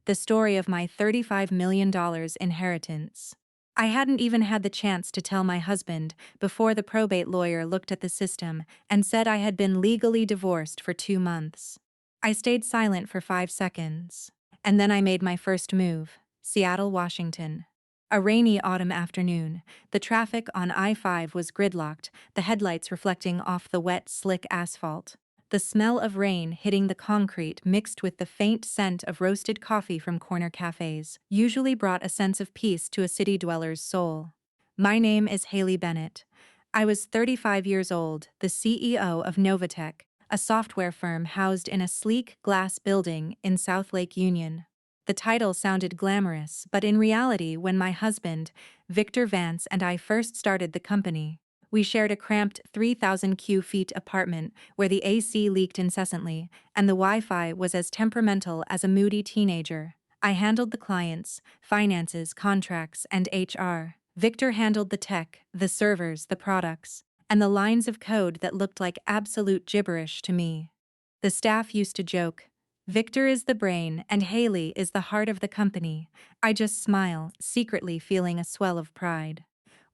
the story of my $35 million inheritance. I hadn't even had the chance to tell my husband before the probate lawyer looked at the system and said I had been legally divorced for 2 months. I stayed silent for 5 seconds. And then I made my first move: Seattle, Washington. A rainy autumn afternoon, the traffic on I-5 was gridlocked, the headlights reflecting off the wet, slick asphalt. The smell of rain hitting the concrete mixed with the faint scent of roasted coffee from corner cafes usually brought a sense of peace to a city dweller's soul. My name is Haley Bennett. I was 35 years old, the CEO of Novatech, a software firm housed in a sleek glass building in South Lake Union. The title sounded glamorous, but in reality, when my husband, Victor Vance, and I first started the company, we shared a cramped 3,000 feet apartment where the AC leaked incessantly, and the Wi-Fi was as temperamental as a moody teenager. I handled the clients, finances, contracts, and HR. Victor handled the tech, the servers, the products, and the lines of code that looked like absolute gibberish to me. The staff used to joke, "Victor is the brain and Haley is the heart of the company." I just smile, secretly feeling a swell of pride.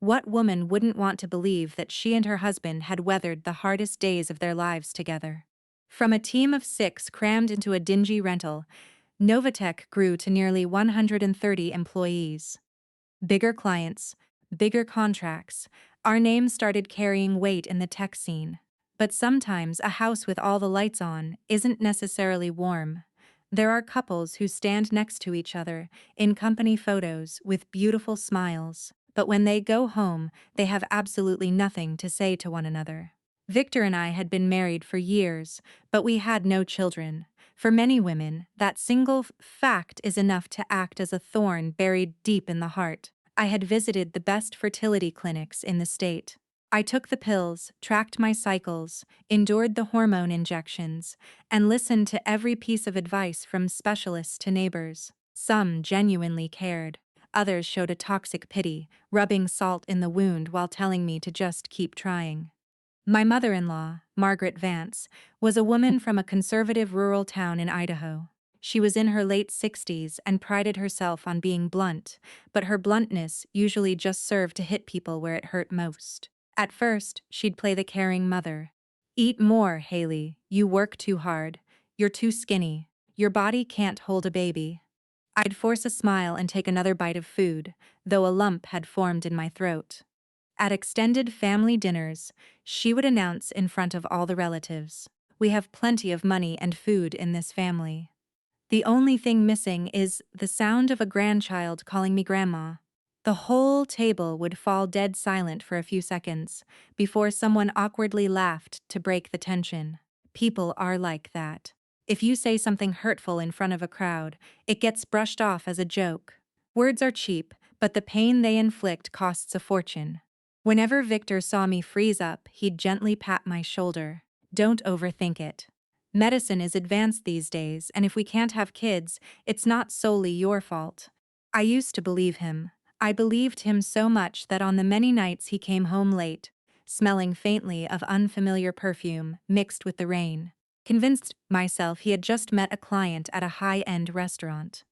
What woman wouldn't want to believe that she and her husband had weathered the hardest days of their lives together? From a team of 6 crammed into a dingy rental, Novatech grew to nearly 130 employees. Bigger clients, bigger contracts, our names started carrying weight in the tech scene. But sometimes a house with all the lights on isn't necessarily warm. There are couples who stand next to each other in company photos with beautiful smiles, but when they go home, they have absolutely nothing to say to one another. Victor and I had been married for years, but we had no children. For many women, that single fact is enough to act as a thorn buried deep in the heart. I had visited the best fertility clinics in the state. I took the pills, tracked my cycles, endured the hormone injections, and listened to every piece of advice from specialists to neighbors. Some genuinely cared. Others showed a toxic pity, rubbing salt in the wound while telling me to just keep trying. My mother-in-law, Margaret Vance, was a woman from a conservative rural town in Idaho. She was in her late 60s and prided herself on being blunt, but her bluntness usually just served to hit people where it hurt most. At first, she'd play the caring mother. "Eat more, Haley. You work too hard. You're too skinny. Your body can't hold a baby." I'd force a smile and take another bite of food, though a lump had formed in my throat. At extended family dinners, she would announce in front of all the relatives, "We have plenty of money and food in this family. The only thing missing is the sound of a grandchild calling me grandma." The whole table would fall dead silent for a few seconds before someone awkwardly laughed to break the tension. People are like that. If you say something hurtful in front of a crowd, it gets brushed off as a joke. Words are cheap, but the pain they inflict costs a fortune. Whenever Victor saw me freeze up, he'd gently pat my shoulder. "Don't overthink it. Medicine is advanced these days, and if we can't have kids, it's not solely your fault." I used to believe him. I believed him so much that on the many nights he came home late, smelling faintly of unfamiliar perfume mixed with the rain, convinced myself he had just met a client at a high-end restaurant.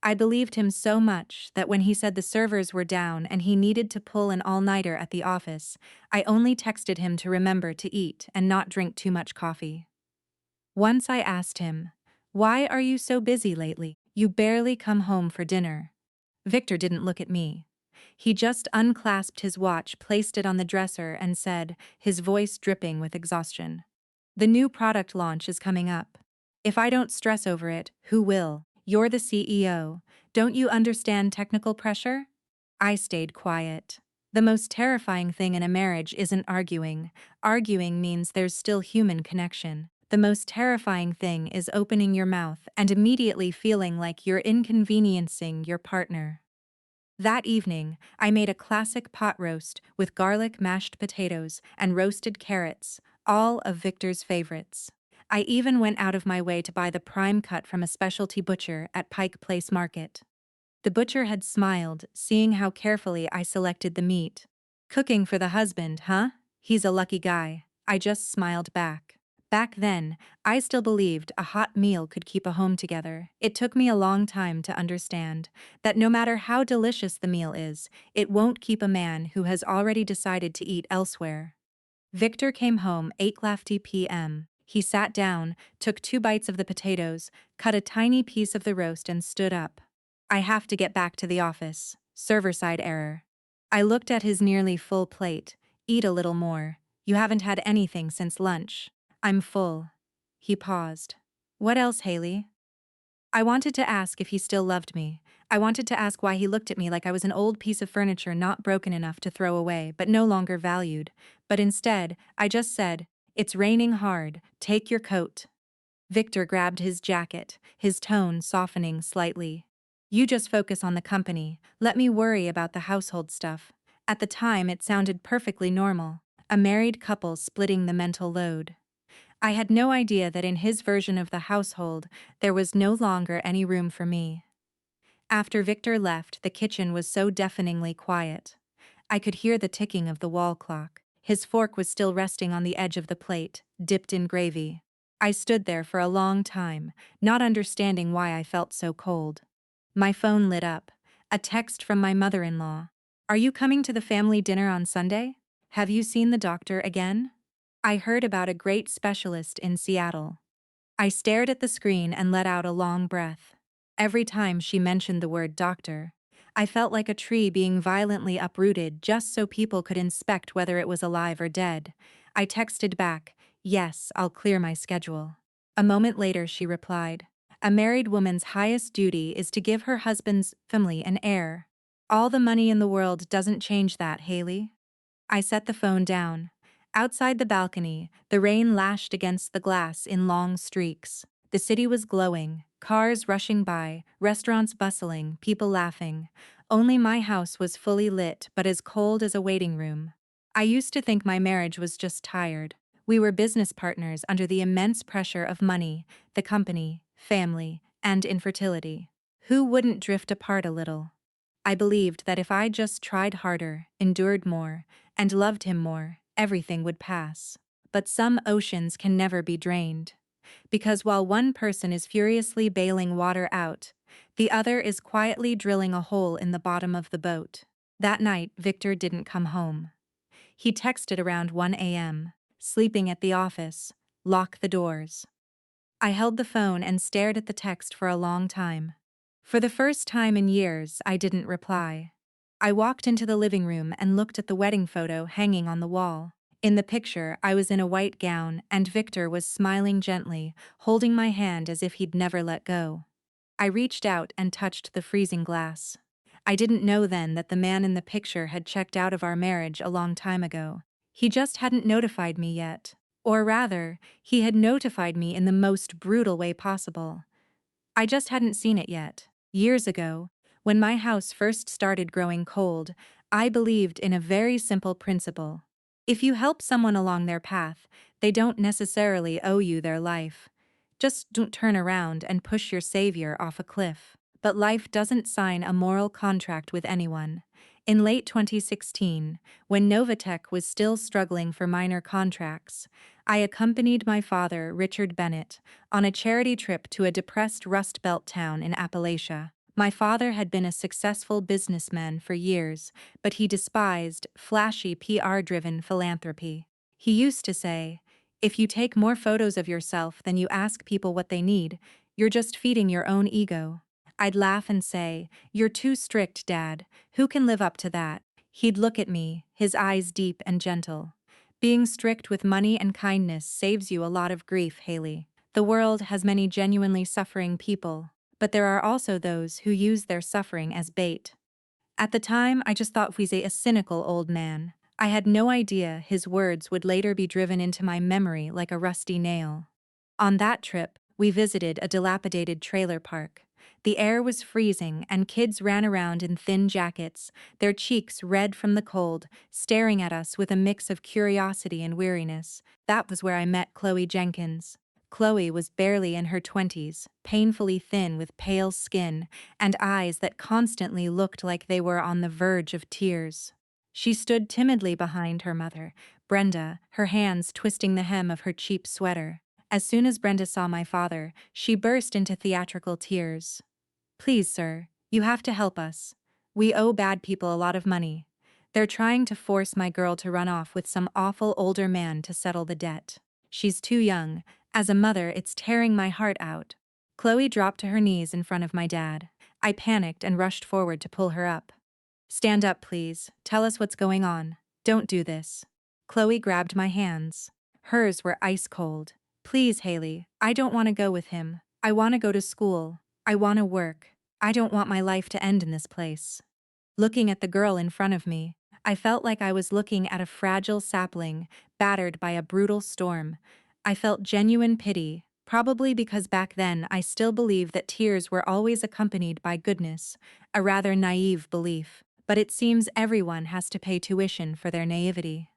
I believed him so much that when he said the servers were down and he needed to pull an all-nighter at the office, I only texted him to remember to eat and not drink too much coffee. Once I asked him, "Why are you so busy lately? You barely come home for dinner." Victor didn't look at me. He just unclasped his watch, placed it on the dresser, and said, his voice dripping with exhaustion, "The new product launch is coming up. If I don't stress over it, who will? You're the CEO. Don't you understand technical pressure?" I stayed quiet. The most terrifying thing in a marriage isn't arguing. Arguing means there's still human connection. The most terrifying thing is opening your mouth and immediately feeling like you're inconveniencing your partner. That evening, I made a classic pot roast with garlic mashed potatoes and roasted carrots, all of Victor's favorites. I even went out of my way to buy the prime cut from a specialty butcher at Pike Place Market. The butcher had smiled, seeing how carefully I selected the meat. "Cooking for the husband, huh? He's a lucky guy." I just smiled back. Back then, I still believed a hot meal could keep a home together. It took me a long time to understand that no matter how delicious the meal is, it won't keep a man who has already decided to eat elsewhere. Victor came home 8:50 p.m. He sat down, took 2 bites of the potatoes, cut a tiny piece of the roast and stood up. I have to get back to the office. Server side error. I looked at his nearly full plate. Eat a little more. You haven't had anything since lunch. I'm full. He paused. What else, Haley? I wanted to ask if he still loved me. I wanted to ask why he looked at me like I was an old piece of furniture not broken enough to throw away, but no longer valued. But instead, I just said, "It's raining hard. Take your coat." Victor grabbed his jacket, his tone softening slightly. You just focus on the company. Let me worry about the household stuff. At the time, it sounded perfectly normal. A married couple splitting the mental load. I had no idea that in his version of the household, there was no longer any room for me. After Victor left, the kitchen was so deafeningly quiet. I could hear the ticking of the wall clock. His fork was still resting on the edge of the plate, dipped in gravy. I stood there for a long time, not understanding why I felt so cold. My phone lit up. A text from my mother-in-law. Are you coming to the family dinner on Sunday? Have you seen the doctor again? I heard about a great specialist in Seattle. I stared at the screen and let out a long breath. Every time she mentioned the word doctor, I felt like a tree being violently uprooted just so people could inspect whether it was alive or dead. I texted back, "Yes, I'll clear my schedule." A moment later she replied, "A married woman's highest duty is to give her husband's family an heir. All the money in the world doesn't change that, Haley." I set the phone down. Outside the balcony, the rain lashed against the glass in long streaks. The city was glowing, cars rushing by, restaurants bustling, people laughing. Only my house was fully lit but as cold as a waiting room. I used to think my marriage was just tired. We were business partners under the immense pressure of money, the company, family, and infertility. Who wouldn't drift apart a little? I believed that if I just tried harder, endured more, and loved him more, everything would pass. But some oceans can never be drained. Because while one person is furiously bailing water out, the other is quietly drilling a hole in the bottom of the boat. That night, Victor didn't come home. He texted around 1 a.m., sleeping at the office, lock the doors. I held the phone and stared at the text for a long time. For the first time in years, I didn't reply. I walked into the living room and looked at the wedding photo hanging on the wall. In the picture, I was in a white gown, and Victor was smiling gently, holding my hand as if he'd never let go. I reached out and touched the freezing glass. I didn't know then that the man in the picture had checked out of our marriage a long time ago. He just hadn't notified me yet. Or rather, he had notified me in the most brutal way possible. I just hadn't seen it yet. Years ago, when my house first started growing cold, I believed in a very simple principle. If you help someone along their path, they don't necessarily owe you their life. Just don't turn around and push your savior off a cliff. But life doesn't sign a moral contract with anyone. In late 2016, when Novatech was still struggling for minor contracts, I accompanied my father, Richard Bennett, on a charity trip to a depressed Rust Belt town in Appalachia. My father had been a successful businessman for years, but he despised flashy PR-driven philanthropy. He used to say, "If you take more photos of yourself than you ask people what they need, you're just feeding your own ego." I'd laugh and say, "You're too strict, Dad. Who can live up to that?" He'd look at me, his eyes deep and gentle. "Being strict with money and kindness saves you a lot of grief, Haley. The world has many genuinely suffering people, but there are also those who use their suffering as bait." At the time, I just thought he's a cynical old man. I had no idea his words would later be driven into my memory like a rusty nail. On that trip, we visited a dilapidated trailer park. The air was freezing and kids ran around in thin jackets, their cheeks red from the cold, staring at us with a mix of curiosity and weariness. That was where I met Chloe Jenkins. Chloe was barely in her 20s, painfully thin with pale skin and eyes that constantly looked like they were on the verge of tears. She stood timidly behind her mother, Brenda, her hands twisting the hem of her cheap sweater. As soon as Brenda saw my father, she burst into theatrical tears. Please, sir, you have to help us. We owe bad people a lot of money. They're trying to force my girl to run off with some awful older man to settle the debt. She's too young. As a mother, it's tearing my heart out. Chloe dropped to her knees in front of my dad. I panicked and rushed forward to pull her up. Stand up, please. Tell us what's going on. Don't do this. Chloe grabbed my hands. Hers were ice cold. Please, Haley, I don't want to go with him. I want to go to school. I want to work. I don't want my life to end in this place. Looking at the girl in front of me, I felt like I was looking at a fragile sapling, battered by a brutal storm. I felt genuine pity, probably because back then I still believed that tears were always accompanied by goodness, a rather naive belief. But it seems everyone has to pay tuition for their naivety.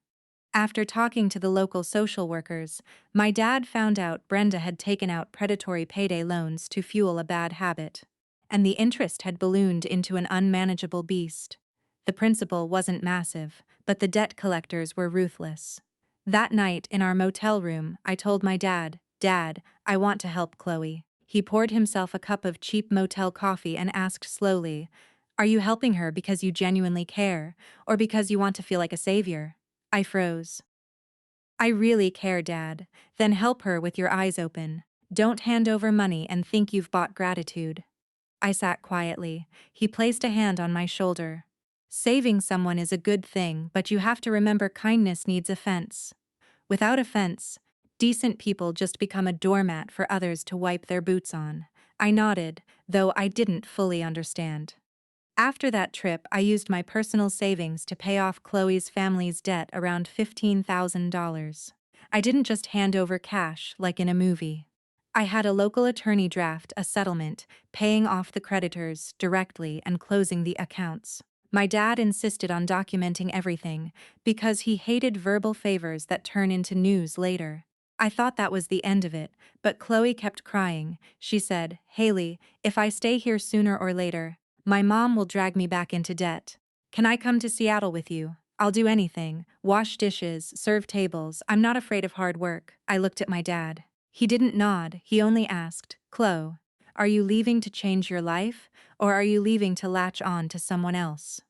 After talking to the local social workers, my dad found out Brenda had taken out predatory payday loans to fuel a bad habit. And the interest had ballooned into an unmanageable beast. The principal wasn't massive, but the debt collectors were ruthless. That night in our motel room, I told my dad, "Dad, I want to help Chloe." He poured himself a cup of cheap motel coffee and asked slowly, "Are you helping her because you genuinely care, or because you want to feel like a savior?" I froze. "I really care, Dad. Then help her with your eyes open. Don't hand over money and think you've bought gratitude." I sat quietly. He placed a hand on my shoulder. "Saving someone is a good thing, but you have to remember kindness needs a fence. Without a fence, decent people just become a doormat for others to wipe their boots on." I nodded, though I didn't fully understand. After that trip, I used my personal savings to pay off Chloe's family's debt around $15,000. I didn't just hand over cash like in a movie. I had a local attorney draft a settlement, paying off the creditors directly and closing the accounts. My dad insisted on documenting everything because he hated verbal favors that turn into news later. I thought that was the end of it, but Chloe kept crying. She said, "Haley, if I stay here sooner or later, my mom will drag me back into debt. Can I come to Seattle with you? I'll do anything. Wash dishes, serve tables. I'm not afraid of hard work." I looked at my dad. He didn't nod, he only asked, "Chloe, are you leaving to change your life, or are you leaving to latch on to someone else?"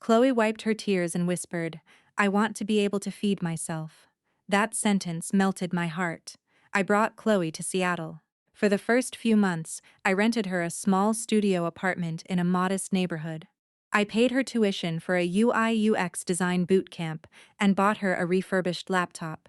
Chloe wiped her tears and whispered, "I want to be able to feed myself." That sentence melted my heart. I brought Chloe to Seattle. For the first few months, I rented her a small studio apartment in a modest neighborhood. I paid her tuition for a UI/UX design boot camp and bought her a refurbished laptop.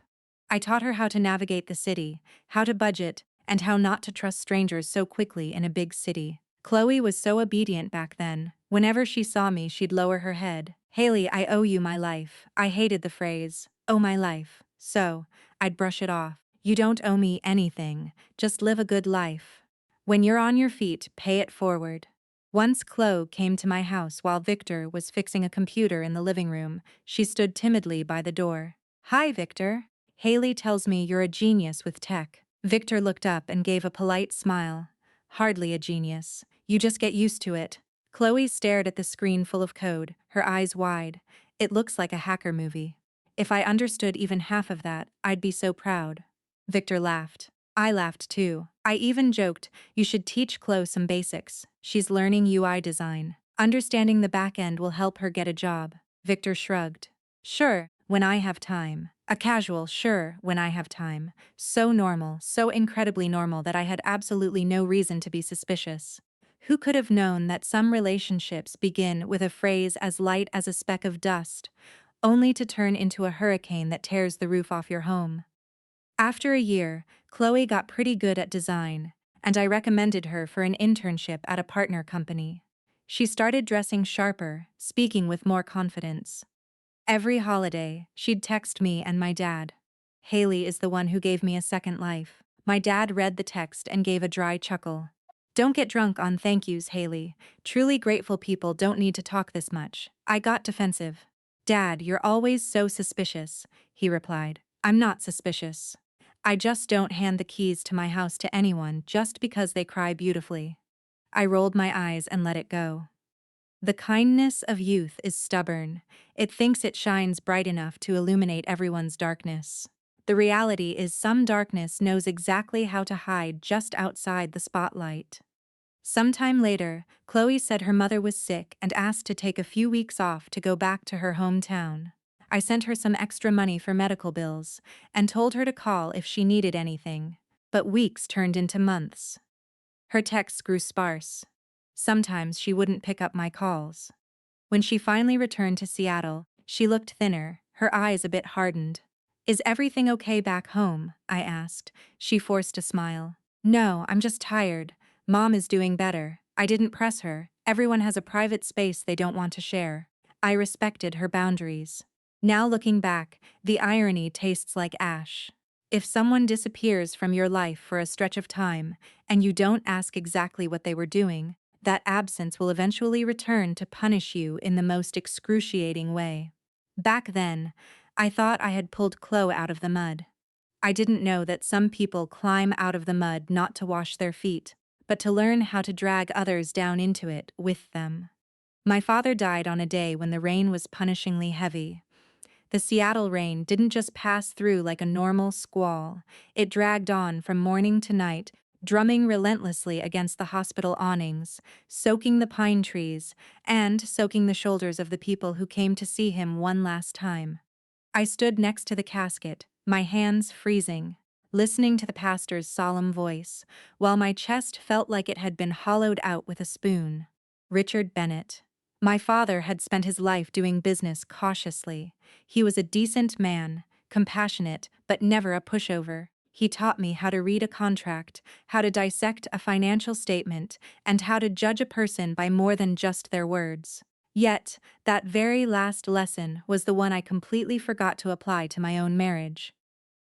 I taught her how to navigate the city, how to budget, and how not to trust strangers so quickly in a big city. Chloe was so obedient back then. Whenever she saw me, she'd lower her head. "Haley, I owe you my life." I hated the phrase, "owe my life." So, I'd brush it off. "You don't owe me anything. Just live a good life. When you're on your feet, pay it forward." Once Chloe came to my house while Victor was fixing a computer in the living room. She stood timidly by the door. "Hi, Victor. Haley tells me you're a genius with tech." Victor looked up and gave a polite smile. "Hardly a genius. You just get used to it." Chloe stared at the screen full of code, her eyes wide. "It looks like a hacker movie. If I understood even half of that, I'd be so proud." Victor laughed. I laughed too. I even joked, "You should teach Chloe some basics. She's learning UI design. Understanding the back end will help her get a job." Victor shrugged. "Sure, when I have time." A casual "sure, when I have time." So normal, so incredibly normal that I had absolutely no reason to be suspicious. Who could have known that some relationships begin with a phrase as light as a speck of dust, only to turn into a hurricane that tears the roof off your home? After a year, Chloe got pretty good at design, and I recommended her for an internship at a partner company. She started dressing sharper, speaking with more confidence. Every holiday, she'd text me and my dad. "Haley is the one who gave me a second life." My dad read the text and gave a dry chuckle. "Don't get drunk on thank yous, Haley. Truly grateful people don't need to talk this much." I got defensive. "Dad, you're always so suspicious," he replied. "I'm not suspicious. I just don't hand the keys to my house to anyone just because they cry beautifully." I rolled my eyes and let it go. The kindness of youth is stubborn. It thinks it shines bright enough to illuminate everyone's darkness. The reality is some darkness knows exactly how to hide just outside the spotlight. Sometime later, Chloe said her mother was sick and asked to take a few weeks off to go back to her hometown. I sent her some extra money for medical bills and told her to call if she needed anything. But weeks turned into months. Her texts grew sparse. Sometimes she wouldn't pick up my calls. When she finally returned to Seattle, she looked thinner, her eyes a bit hardened. "Is everything okay back home?" I asked. She forced a smile. "No, I'm just tired. Mom is doing better. I didn't press her. Everyone has a private space they don't want to share." I respected her boundaries. Now looking back, the irony tastes like ash. If someone disappears from your life for a stretch of time, and you don't ask exactly what they were doing, that absence will eventually return to punish you in the most excruciating way. Back then, I thought I had pulled Chloe out of the mud. I didn't know that some people climb out of the mud not to wash their feet, but to learn how to drag others down into it with them. My father died on a day when the rain was punishingly heavy. The Seattle rain didn't just pass through like a normal squall, it dragged on from morning to night, drumming relentlessly against the hospital awnings, soaking the pine trees, and soaking the shoulders of the people who came to see him one last time. I stood next to the casket, my hands freezing, listening to the pastor's solemn voice, while my chest felt like it had been hollowed out with a spoon. Richard Bennett. My father had spent his life doing business cautiously. He was a decent man, compassionate, but never a pushover. He taught me how to read a contract, how to dissect a financial statement, and how to judge a person by more than just their words. Yet, that very last lesson was the one I completely forgot to apply to my own marriage.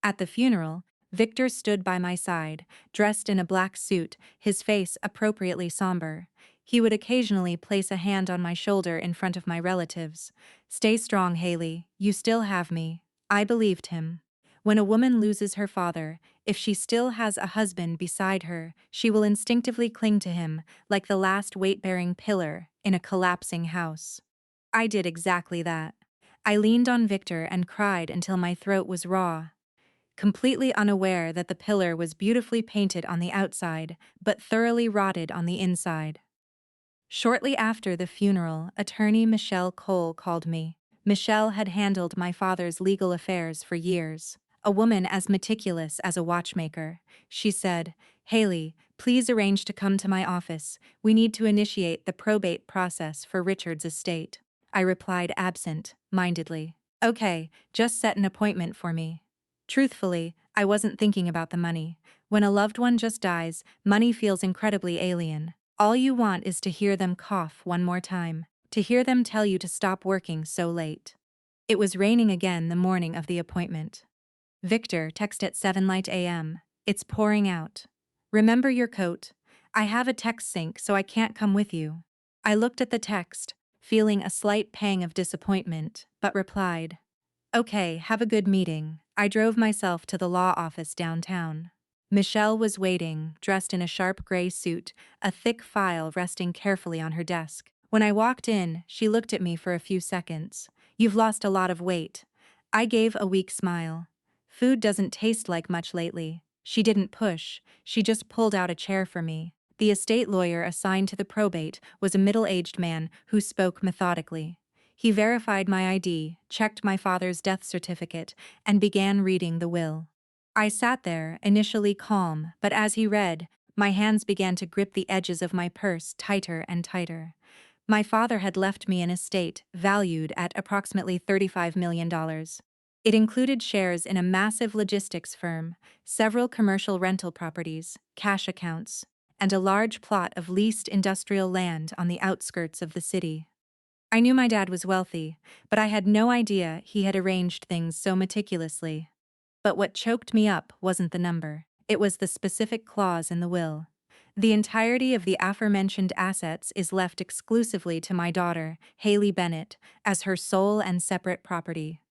At the funeral, Victor stood by my side, dressed in a black suit, his face appropriately somber. He would occasionally place a hand on my shoulder in front of my relatives. "Stay strong, Haley. You still have me." I believed him. When a woman loses her father, if she still has a husband beside her, she will instinctively cling to him, like the last weight-bearing pillar in a collapsing house. I did exactly that. I leaned on Victor and cried until my throat was raw, completely unaware that the pillar was beautifully painted on the outside, but thoroughly rotted on the inside. Shortly after the funeral, attorney Michelle Cole called me. Michelle had handled my father's legal affairs for years. A woman as meticulous as a watchmaker. She said, "Haley, please arrange to come to my office. We need to initiate the probate process for Richard's estate." I replied absent-mindedly. "Okay, just set an appointment for me." Truthfully, I wasn't thinking about the money. When a loved one just dies, money feels incredibly alien. All you want is to hear them cough one more time, to hear them tell you to stop working so late. It was raining again the morning of the appointment. Victor texted at 7 light a.m. "It's pouring out. Remember your coat? I have a text sync so I can't come with you." I looked at the text, feeling a slight pang of disappointment, but replied, "Okay, have a good meeting." I drove myself to the law office downtown. Michelle was waiting, dressed in a sharp gray suit, a thick file resting carefully on her desk. When I walked in, she looked at me for a few seconds. "You've lost a lot of weight." I gave a weak smile. "Food doesn't taste like much lately." She didn't push, she just pulled out a chair for me. The estate lawyer assigned to the probate was a middle-aged man who spoke methodically. He verified my ID, checked my father's death certificate, and began reading the will. I sat there, initially calm, but as he read, my hands began to grip the edges of my purse tighter and tighter. My father had left me an estate valued at approximately $35 million. It included shares in a massive logistics firm, several commercial rental properties, cash accounts, and a large plot of leased industrial land on the outskirts of the city. I knew my dad was wealthy, but I had no idea he had arranged things so meticulously. But what choked me up wasn't the number, it was the specific clause in the will. The entirety of the aforementioned assets is left exclusively to my daughter, Haley Bennett, as her sole and separate property.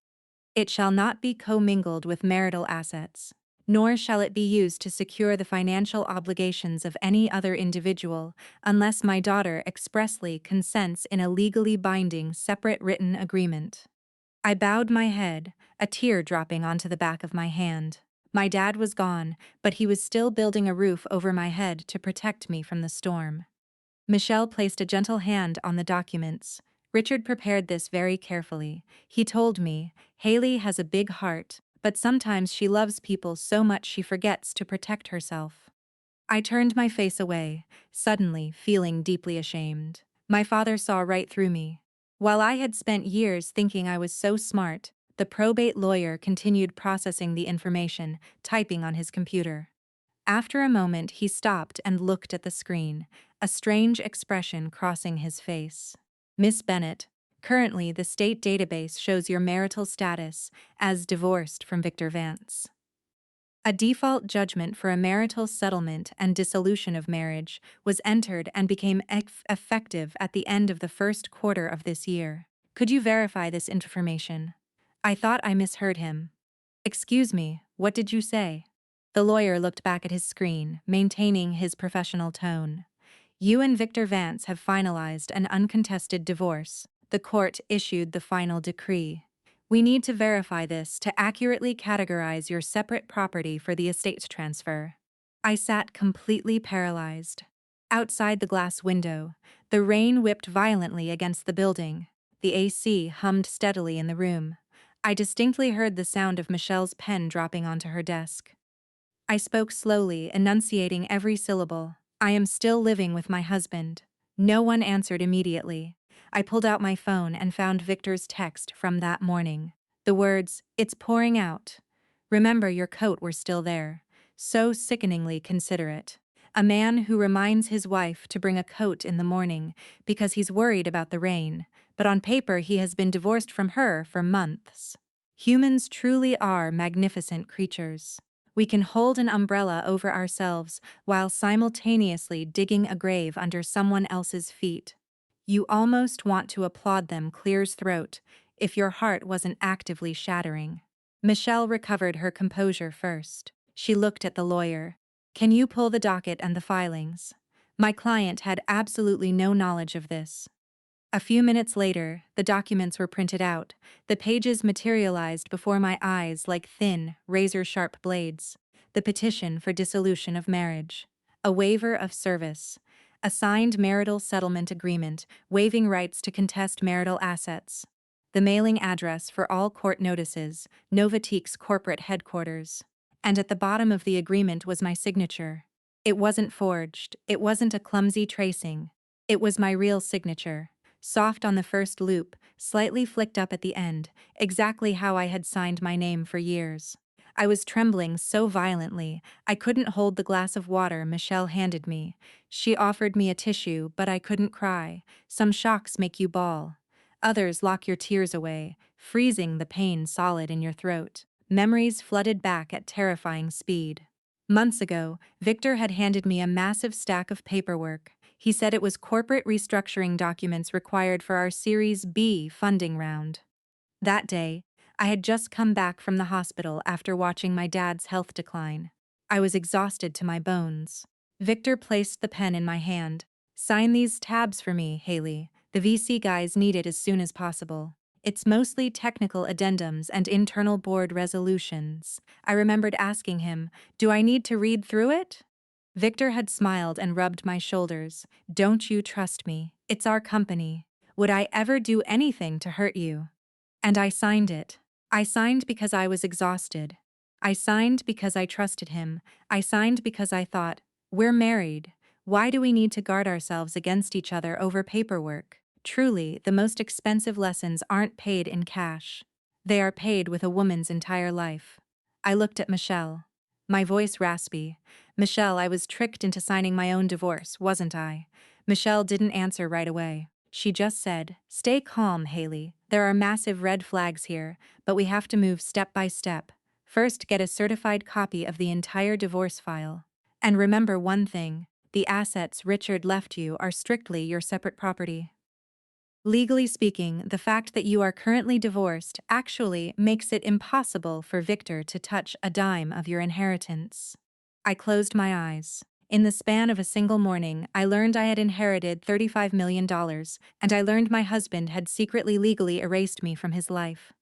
It shall not be commingled with marital assets. nor shall it be used to secure the financial obligations of any other individual unless my daughter expressly consents in a legally binding separate written agreement. I bowed my head, a tear dropping onto the back of my hand. My dad was gone, but he was still building a roof over my head to protect me from the storm. Michelle placed a gentle hand on the documents. Richard prepared this very carefully. He told me, Haley has a big heart, but sometimes she loves people so much she forgets to protect herself. I turned my face away, suddenly feeling deeply ashamed. My father saw right through me. While I had spent years thinking I was so smart, the probate lawyer continued processing the information, typing on his computer. After a moment, he stopped and looked at the screen, a strange expression crossing his face. Miss Bennett, currently the state database shows your marital status as divorced from Victor Vance. A default judgment for a marital settlement and dissolution of marriage was entered and became effective at the end of the first quarter of this year. Could you verify this information? I thought I misheard him. Excuse me, what did you say? The lawyer looked back at his screen, maintaining his professional tone. You and Victor Vance have finalized an uncontested divorce. The court issued the final decree. We need to verify this to accurately categorize your separate property for the estate transfer. I sat completely paralyzed. Outside the glass window, the rain whipped violently against the building. The AC hummed steadily in the room. I distinctly heard the sound of Michelle's pen dropping onto her desk. I spoke slowly, enunciating every syllable. I am still living with my husband. No one answered immediately. I pulled out my phone and found Victor's text from that morning. The words, "It's pouring out. Remember your coat" were still there. So sickeningly considerate. A man who reminds his wife to bring a coat in the morning because he's worried about the rain, but on paper he has been divorced from her for months. Humans truly are magnificent creatures. We can hold an umbrella over ourselves while simultaneously digging a grave under someone else's feet. You almost want to applaud them clear's throat if your heart wasn't actively shattering. Michelle recovered her composure first. She looked at the lawyer. Can you pull the docket and the filings? My client had absolutely no knowledge of this. A few minutes later, the documents were printed out. The pages materialized before my eyes like thin, razor-sharp blades. The petition for dissolution of marriage. A waiver of service. A signed marital settlement agreement waiving rights to contest marital assets. The mailing address for all court notices, Novatique's corporate headquarters. And at the bottom of the agreement was my signature. It wasn't forged. It wasn't a clumsy tracing. It was my real signature. Soft on the first loop, slightly flicked up at the end, exactly how I had signed my name for years. I was trembling so violently, I couldn't hold the glass of water Michelle handed me. She offered me a tissue, but I couldn't cry. Some shocks make you bawl. Others lock your tears away, freezing the pain solid in your throat. Memories flooded back at terrifying speed. Months ago, Victor had handed me a massive stack of paperwork. He said it was corporate restructuring documents required for our Series B funding round. That day, I had just come back from the hospital after watching my dad's health decline. I was exhausted to my bones. Victor placed the pen in my hand. Sign these tabs for me, Haley. The VC guys need it as soon as possible. It's mostly technical addendums and internal board resolutions. I remembered asking him, do I need to read through it? Victor had smiled and rubbed my shoulders. Don't you trust me? It's our company. Would I ever do anything to hurt you? And I signed it. I signed because I was exhausted. I signed because I trusted him. I signed because I thought, we're married. Why do we need to guard ourselves against each other over paperwork? Truly, the most expensive lessons aren't paid in cash. They are paid with a woman's entire life. I looked at Michelle. My voice raspy. Michelle, I was tricked into signing my own divorce, wasn't I? Michelle didn't answer right away. She just said, stay calm, Haley. There are massive red flags here, but we have to move step by step. First, get a certified copy of the entire divorce file. And remember one thing, the assets Richard left you are strictly your separate property. Legally speaking, the fact that you are currently divorced actually makes it impossible for Victor to touch a dime of your inheritance. I closed my eyes. In the span of a single morning, I learned I had inherited $35 million, and I learned my husband had secretly legally erased me from his life.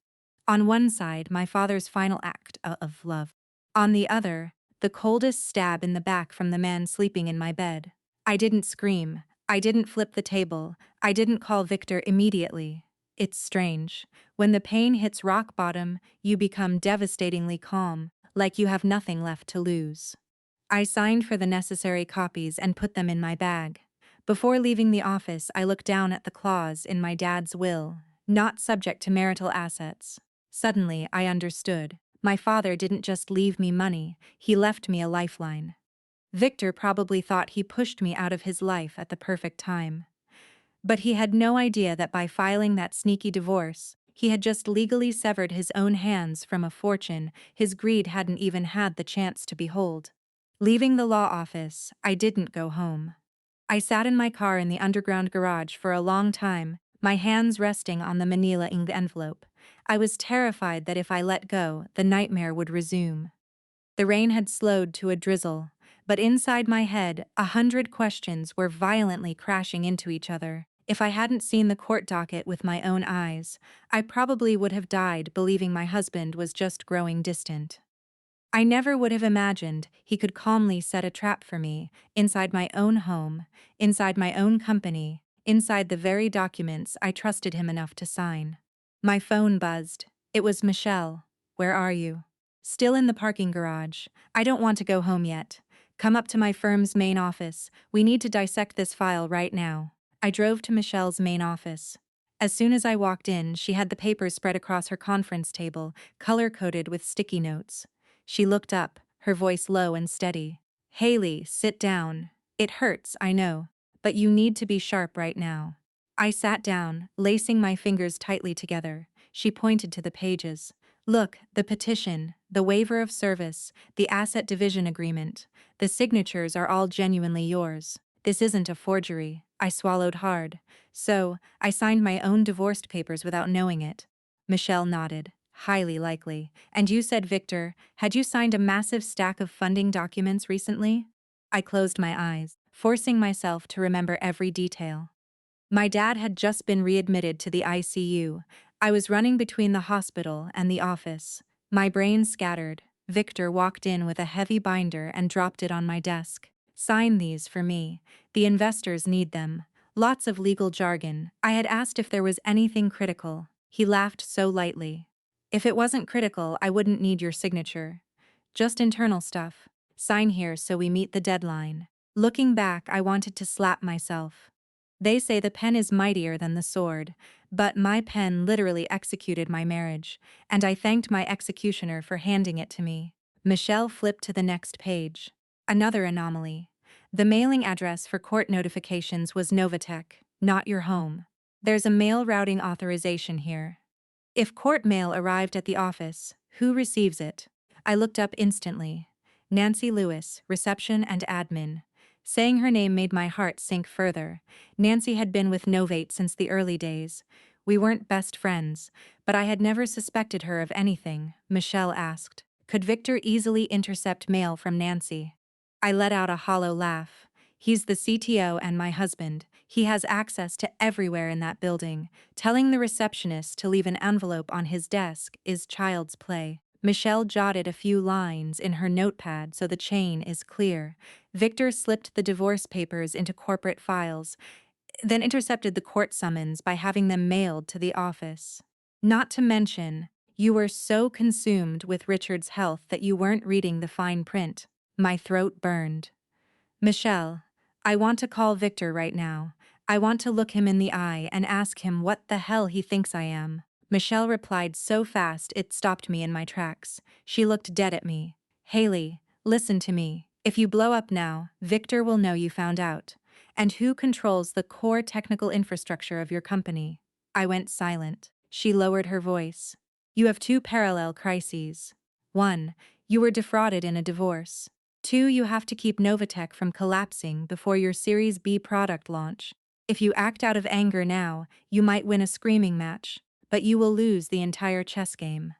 On one side, my father's final act of love. On the other, the coldest stab in the back from the man sleeping in my bed. I didn't scream. I didn't flip the table. I didn't call Victor immediately. It's strange. When the pain hits rock bottom, you become devastatingly calm, like you have nothing left to lose. I signed for the necessary copies and put them in my bag. Before leaving the office, I looked down at the clause in my dad's will, not subject to marital assets. Suddenly, I understood. My father didn't just leave me money, he left me a lifeline. Victor probably thought he pushed me out of his life at the perfect time. But he had no idea that by filing that sneaky divorce, he had just legally severed his own hands from a fortune his greed hadn't even had the chance to behold. Leaving the law office, I didn't go home. I sat in my car in the underground garage for a long time, my hands resting on the manila ink envelope. I was terrified that if I let go, the nightmare would resume. The rain had slowed to a drizzle, but inside my head, 100 questions were violently crashing into each other. If I hadn't seen the court docket with my own eyes, I probably would have died believing my husband was just growing distant. I never would have imagined he could calmly set a trap for me, inside my own home, inside my own company, inside the very documents I trusted him enough to sign. My phone buzzed. It was Michelle. Where are you? Still in the parking garage. I don't want to go home yet. Come up to my firm's main office. We need to dissect this file right now. I drove to Michelle's main office. As soon as I walked in, she had the papers spread across her conference table, color-coded with sticky notes. She looked up, her voice low and steady. Haley, sit down. It hurts, I know, but you need to be sharp right now. I sat down, lacing my fingers tightly together. She pointed to the pages. Look, the petition, the waiver of service, the asset division agreement. The signatures are all genuinely yours. This isn't a forgery. I swallowed hard. So, I signed my own divorced papers without knowing it. Michelle nodded. Highly likely. And you said, Victor, had you signed a massive stack of funding documents recently? I closed my eyes, forcing myself to remember every detail. My dad had just been readmitted to the ICU. I was running between the hospital and the office. My brain scattered. Victor walked in with a heavy binder and dropped it on my desk. Sign these for me. The investors need them. Lots of legal jargon. I had asked if there was anything critical. He laughed so lightly. If it wasn't critical, I wouldn't need your signature. Just internal stuff. Sign here so we meet the deadline. Looking back, I wanted to slap myself. They say the pen is mightier than the sword, but my pen literally executed my marriage, and I thanked my executioner for handing it to me. Michelle flipped to the next page. Another anomaly. The mailing address for court notifications was Novatech, not your home. There's a mail routing authorization here. If court mail arrived at the office, who receives it? I looked up instantly. Nancy Lewis, reception and admin. Saying her name made my heart sink further. Nancy had been with Novate since the early days. We weren't best friends, but I had never suspected her of anything. Michelle asked, could Victor easily intercept mail from Nancy? I let out a hollow laugh. He's the CTO and my husband. He has access to everywhere in that building. Telling the receptionist to leave an envelope on his desk is child's play. Michelle jotted a few lines in her notepad so the chain is clear. Victor slipped the divorce papers into corporate files, then intercepted the court summons by having them mailed to the office. Not to mention, you were so consumed with Richard's health that you weren't reading the fine print. My throat burned. Michelle, I want to call Victor right now. I want to look him in the eye and ask him what the hell he thinks I am. Michelle replied so fast it stopped me in my tracks. She looked dead at me. Haley, listen to me. If you blow up now, Victor will know you found out. And who controls the core technical infrastructure of your company? I went silent. She lowered her voice. You have two parallel crises. 1. You were defrauded in a divorce. 2. You have to keep Novatech from collapsing before your Series B product launch. If you act out of anger now, you might win a screaming match, but you will lose the entire chess game.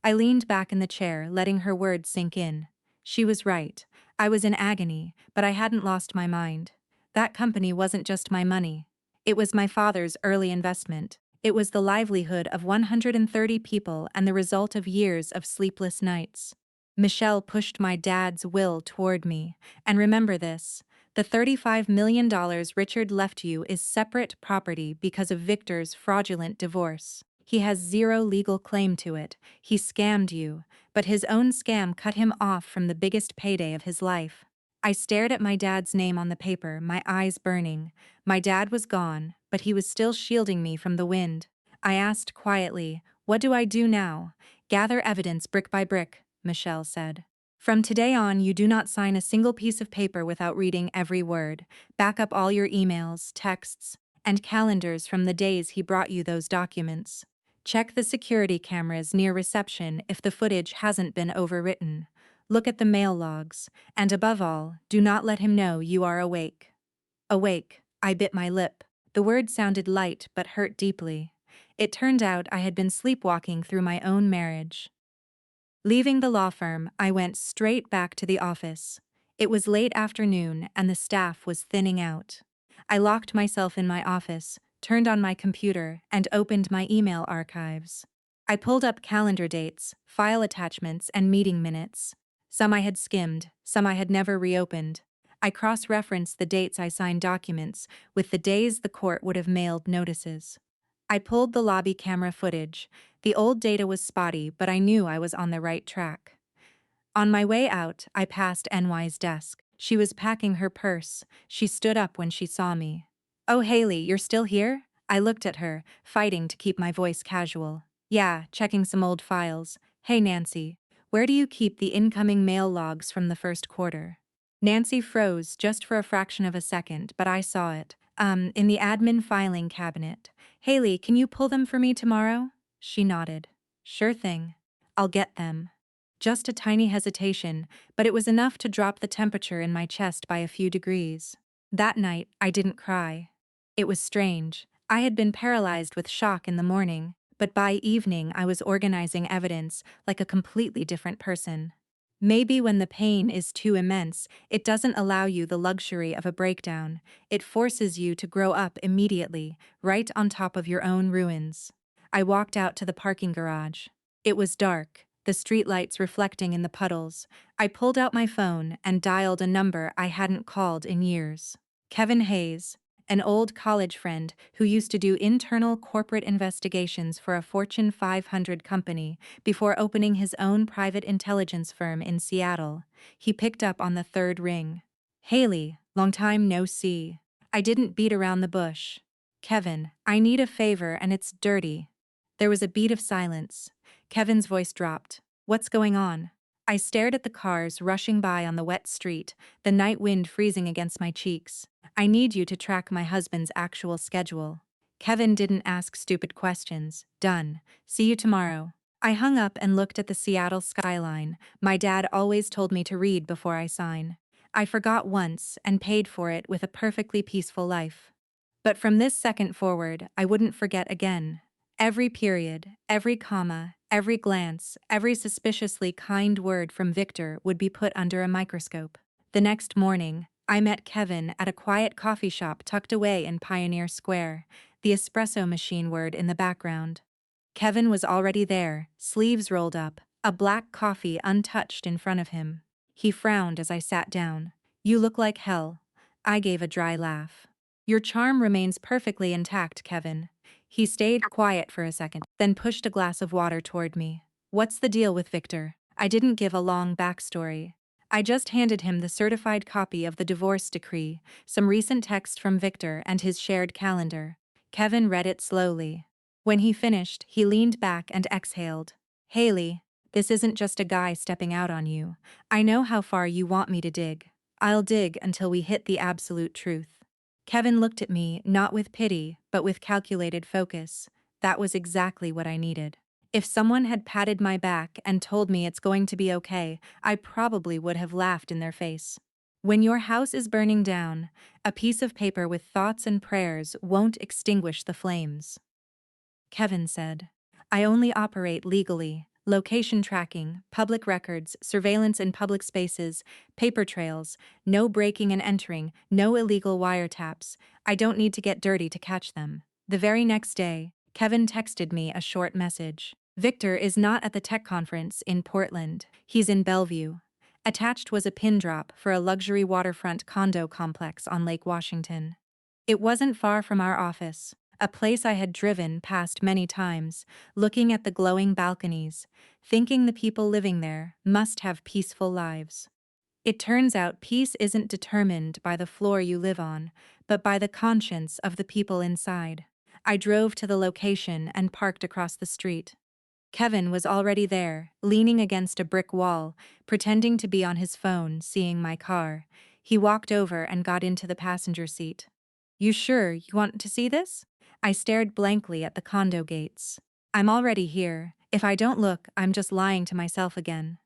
I leaned back in the chair, letting her words sink in. She was right. I was in agony, but I hadn't lost my mind. That company wasn't just my money. It was my father's early investment. It was the livelihood of 130 people and the result of years of sleepless nights. Michelle pushed my dad's will toward me, and remember this. The $35 million Richard left you is separate property because of Victor's fraudulent divorce. He has zero legal claim to it. He scammed you, but his own scam cut him off from the biggest payday of his life. I stared at my dad's name on the paper, my eyes burning. My dad was gone, but he was still shielding me from the wind. I asked quietly, "What do I do now?" "Gather evidence brick by brick," Michelle said. "From today on, you do not sign a single piece of paper without reading every word. Back up all your emails, texts, and calendars from the days he brought you those documents. Check the security cameras near reception if the footage hasn't been overwritten. Look at the mail logs, and above all, do not let him know you are awake." Awake, I bit my lip. The word sounded light but hurt deeply. It turned out I had been sleepwalking through my own marriage. Leaving the law firm, I went straight back to the office. It was late afternoon and the staff was thinning out. I locked myself in my office, turned on my computer, and opened my email archives. I pulled up calendar dates, file attachments, and meeting minutes. Some I had skimmed, some I had never reopened. I cross-referenced the dates I signed documents with the days the court would have mailed notices. I pulled the lobby camera footage. The old data was spotty, but I knew I was on the right track. On my way out, I passed NY's desk. She was packing her purse. She stood up when she saw me. "Oh, Haley, you're still here?" I looked at her, fighting to keep my voice casual. "Yeah, checking some old files. Hey, Nancy, where do you keep the incoming mail logs from the first quarter?" Nancy froze just for a fraction of a second, but I saw it. In the admin filing cabinet. "Haley, can you pull them for me tomorrow?" She nodded. "Sure thing. I'll get them." Just a tiny hesitation, but it was enough to drop the temperature in my chest by a few degrees. That night, I didn't cry. It was strange. I had been paralyzed with shock in the morning, but by evening I was organizing evidence like a completely different person. Maybe when the pain is too immense, it doesn't allow you the luxury of a breakdown. It forces you to grow up immediately, right on top of your own ruins. I walked out to the parking garage. It was dark, the streetlights reflecting in the puddles. I pulled out my phone and dialed a number I hadn't called in years. Kevin Hayes, an old college friend who used to do internal corporate investigations for a Fortune 500 company before opening his own private intelligence firm in Seattle. He picked up on the third ring. "Haley, long time no see." I didn't beat around the bush. "Kevin, I need a favor and it's dirty." There was a beat of silence. Kevin's voice dropped. "What's going on?" I stared at the cars rushing by on the wet street, the night wind freezing against my cheeks. "I need you to track my husband's actual schedule." Kevin didn't ask stupid questions. "Done. See you tomorrow." I hung up and looked at the Seattle skyline. My dad always told me to read before I sign. I forgot once and paid for it with a perfectly peaceful life. But from this second forward, I wouldn't forget again. Every period, every comma, every glance, every suspiciously kind word from Victor would be put under a microscope. The next morning, I met Kevin at a quiet coffee shop tucked away in Pioneer Square, the espresso machine word in the background. Kevin was already there, sleeves rolled up, a black coffee untouched in front of him. He frowned as I sat down. "You look like hell." I gave a dry laugh. "Your charm remains perfectly intact, Kevin." He stayed quiet for a second, then pushed a glass of water toward me. "What's the deal with Victor?" I didn't give a long backstory. I just handed him the certified copy of the divorce decree, some recent text from Victor, and his shared calendar. Kevin read it slowly. When he finished, he leaned back and exhaled. "Haley, this isn't just a guy stepping out on you. I know how far you want me to dig. I'll dig until we hit the absolute truth." Kevin looked at me, not with pity, but with calculated focus. That was exactly what I needed. If someone had patted my back and told me it's going to be okay, I probably would have laughed in their face. When your house is burning down, a piece of paper with thoughts and prayers won't extinguish the flames. Kevin said. I only operate legally. Location tracking, public records, surveillance in public spaces, paper trails, no breaking and entering, no illegal wiretaps. I don't need to get dirty to catch them. The very next day, Kevin texted me a short message. Victor is not at the tech conference in Portland. He's in Bellevue. Attached was a pin drop for a luxury waterfront condo complex on Lake Washington. It wasn't far from our office, a place I had driven past many times, looking at the glowing balconies, thinking the people living there must have peaceful lives. It turns out peace isn't determined by the floor you live on, but by the conscience of the people inside. I drove to the location and parked across the street. Kevin was already there, leaning against a brick wall, pretending to be on his phone, seeing my car. He walked over and got into the passenger seat. You sure you want to see this? I stared blankly at the condo gates. I'm already here. If I don't look, I'm just lying to myself again.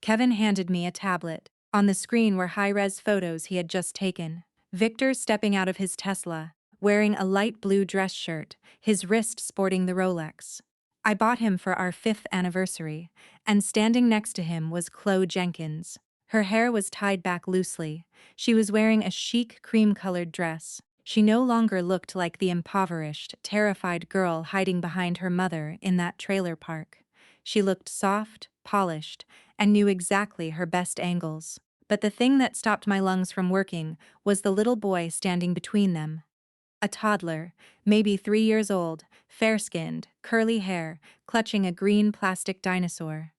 Kevin handed me a tablet. On the screen were high-res photos he had just taken. Victor stepping out of his Tesla, wearing a light blue dress shirt, his wrist sporting the Rolex. I bought him for our 5th anniversary, and standing next to him was Chloe Jenkins. Her hair was tied back loosely. She was wearing a chic cream-colored dress. She no longer looked like the impoverished, terrified girl hiding behind her mother in that trailer park. She looked soft, polished, and knew exactly her best angles. But the thing that stopped my lungs from working was the little boy standing between them. A toddler, maybe 3 years old, fair-skinned, curly hair, clutching a green plastic dinosaur.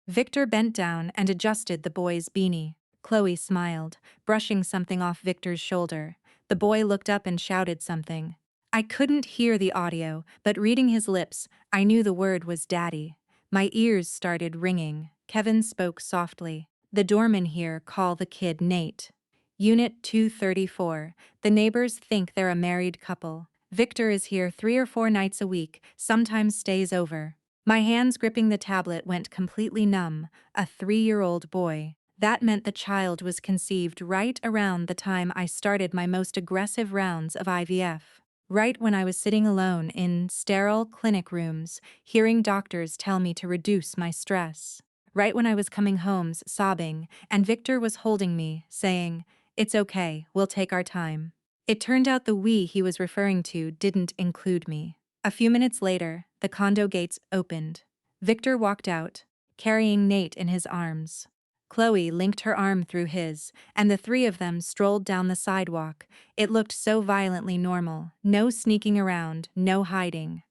Victor bent down and adjusted the boy's beanie. Chloe smiled, brushing something off Victor's shoulder. The boy looked up and shouted something. I couldn't hear the audio, but reading his lips, I knew the word was Daddy. My ears started ringing. Kevin spoke softly. The doorman here call the kid Nate. Unit 234. The neighbors think they're a married couple. Victor is here 3 or 4 nights a week, sometimes stays over. My hands gripping the tablet went completely numb. A 3-year-old boy. That meant the child was conceived right around the time I started my most aggressive rounds of IVF. Right when I was sitting alone in sterile clinic rooms, hearing doctors tell me to reduce my stress. Right when I was coming home sobbing, and Victor was holding me, saying, "It's okay, we'll take our time." It turned out the "we" he was referring to didn't include me. A few minutes later, the condo gates opened. Victor walked out, carrying Nate in his arms. Chloe linked her arm through his, and the 3 of them strolled down the sidewalk. It looked so violently normal. No sneaking around, no hiding.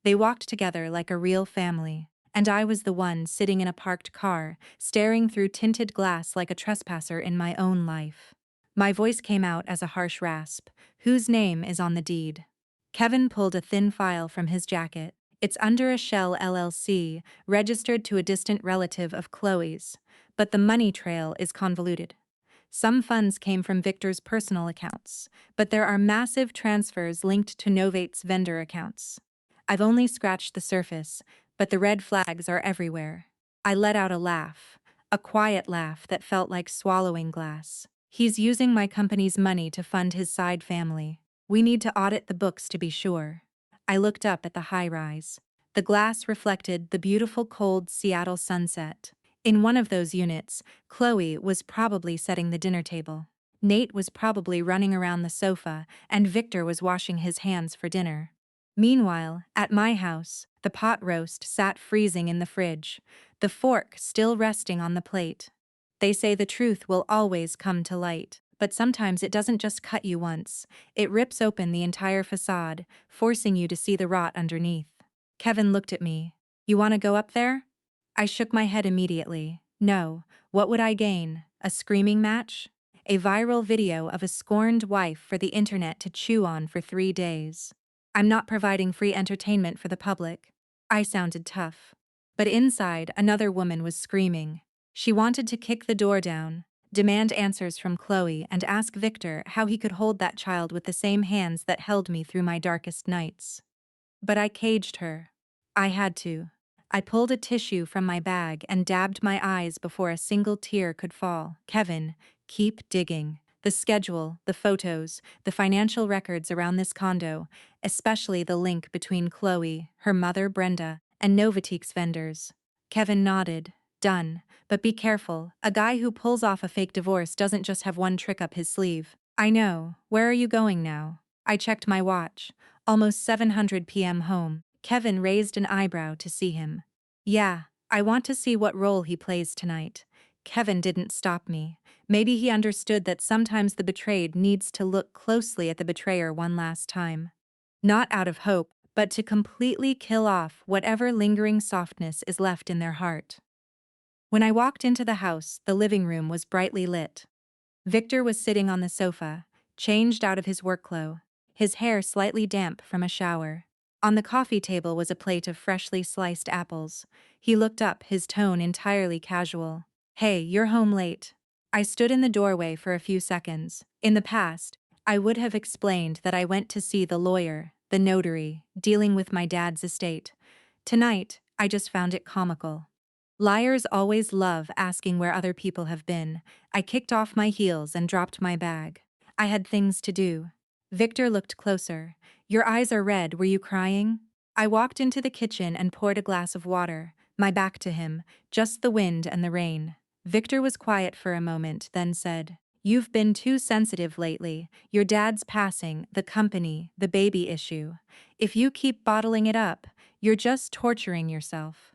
They walked together like a real family. And I was the one sitting in a parked car, staring through tinted glass like a trespasser in my own life. My voice came out as a harsh rasp. Whose name is on the deed? Kevin pulled a thin file from his jacket. It's under a Shell LLC, registered to a distant relative of Chloe's. But the money trail is convoluted. Some funds came from Victor's personal accounts, but there are massive transfers linked to Novate's vendor accounts. I've only scratched the surface, but the red flags are everywhere. I let out a laugh, a quiet laugh that felt like swallowing glass. He's using my company's money to fund his side family. We need to audit the books to be sure. I looked up at the high-rise. The glass reflected the beautiful cold Seattle sunset. In one of those units, Chloe was probably setting the dinner table. Nate was probably running around the sofa, and Victor was washing his hands for dinner. Meanwhile, at my house, the pot roast sat freezing in the fridge, the fork still resting on the plate. They say the truth will always come to light, but sometimes it doesn't just cut you once, it rips open the entire facade, forcing you to see the rot underneath. Kevin looked at me. You want to go up there? I shook my head immediately. No, what would I gain? A screaming match? A viral video of a scorned wife for the internet to chew on for 3 days. I'm not providing free entertainment for the public. I sounded tough. But inside, another woman was screaming. She wanted to kick the door down, demand answers from Chloe, and ask Victor how he could hold that child with the same hands that held me through my darkest nights. But I caged her. I had to. I pulled a tissue from my bag and dabbed my eyes before a single tear could fall. Kevin, Keep digging. The schedule, the photos, the financial records around this condo, especially the link between Chloe, her mother Brenda, and Novatique's vendors. Kevin nodded. Done. But be careful, a guy who pulls off a fake divorce doesn't just have one trick up his sleeve. I know. Where are you going now? I checked my watch. Almost 700 p.m. home. Kevin raised an eyebrow to see him. Yeah, I want to see what role he plays tonight. Kevin didn't stop me. Maybe he understood that sometimes the betrayed needs to look closely at the betrayer one last time. Not out of hope, but to completely kill off whatever lingering softness is left in their heart. When I walked into the house, the living room was brightly lit. Victor was sitting on the sofa, changed out of his work clothes, his hair slightly damp from a shower. On the coffee table was a plate of freshly sliced apples. He looked up, his tone entirely casual. Hey, you're home late. I stood in the doorway for a few seconds. In the past, I would have explained that I went to see the lawyer, the notary, dealing with my dad's estate. Tonight, I just found it comical. Liars always love asking where other people have been. I kicked off my heels and dropped my bag. I had things to do. Victor looked closer. Your eyes are red, were you crying? I walked into the kitchen and poured a glass of water, my back to him, just the wind and the rain. Victor was quiet for a moment, then said, You've been too sensitive lately. Your dad's passing, the company, the baby issue. If you keep bottling it up, you're just torturing yourself.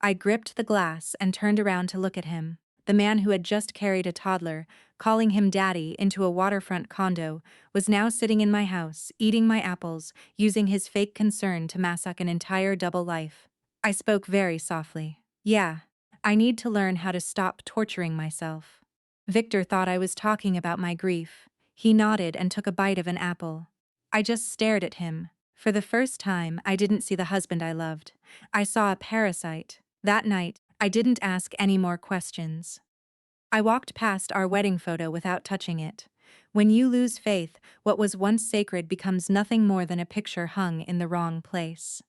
I gripped the glass and turned around to look at him. The man who had just carried a toddler, calling him daddy, into a waterfront condo, was now sitting in my house, eating my apples, using his fake concern to mask an entire double life. I spoke very softly. Yeah, I need to learn how to stop torturing myself. Victor thought I was talking about my grief. He nodded and took a bite of an apple. I just stared at him. For the first time, I didn't see the husband I loved. I saw a parasite. That night, I didn't ask any more questions. I walked past our wedding photo without touching it. When you lose faith, what was once sacred becomes nothing more than a picture hung in the wrong place.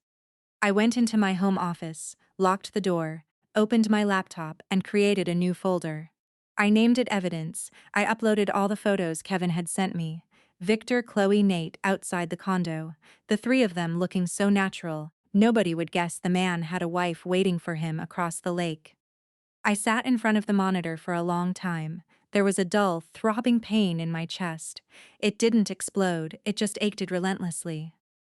I went into my home office, locked the door, opened my laptop, and created a new folder. I named it Evidence. I uploaded all the photos Kevin had sent me. Victor, Chloe, Nate outside the condo, the three of them looking so natural. Nobody would guess the man had a wife waiting for him across the lake. I sat in front of the monitor for a long time. There was a dull, throbbing pain in my chest. It didn't explode, it just ached relentlessly.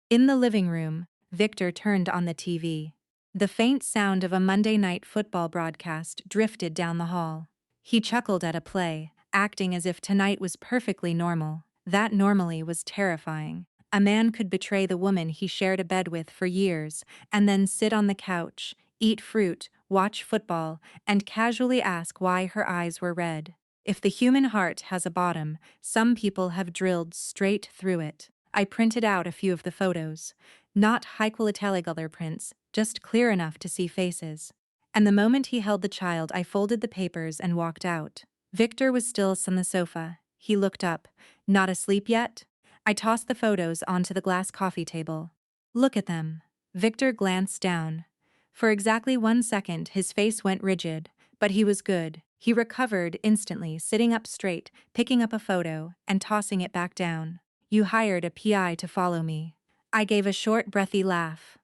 In the living room, Victor turned on the TV. The faint sound of a Monday night football broadcast drifted down the hall. He chuckled at a play, acting as if tonight was perfectly normal. That normally was terrifying. A man could betray the woman he shared a bed with for years, and then sit on the couch, eat fruit, watch football, and casually ask why her eyes were red. If the human heart has a bottom, some people have drilled straight through it. I printed out a few of the photos. Not high-quality color prints, just clear enough to see faces. And the moment he held the child, I folded the papers and walked out. Victor was still on the sofa. He looked up. Not asleep yet? I tossed the photos onto the glass coffee table. Look at them. Victor glanced down. For exactly 1 second, his face went rigid, but he was good. He recovered instantly, sitting up straight, picking up a photo, and tossing it back down. You hired a PI to follow me. I gave a short, breathy laugh.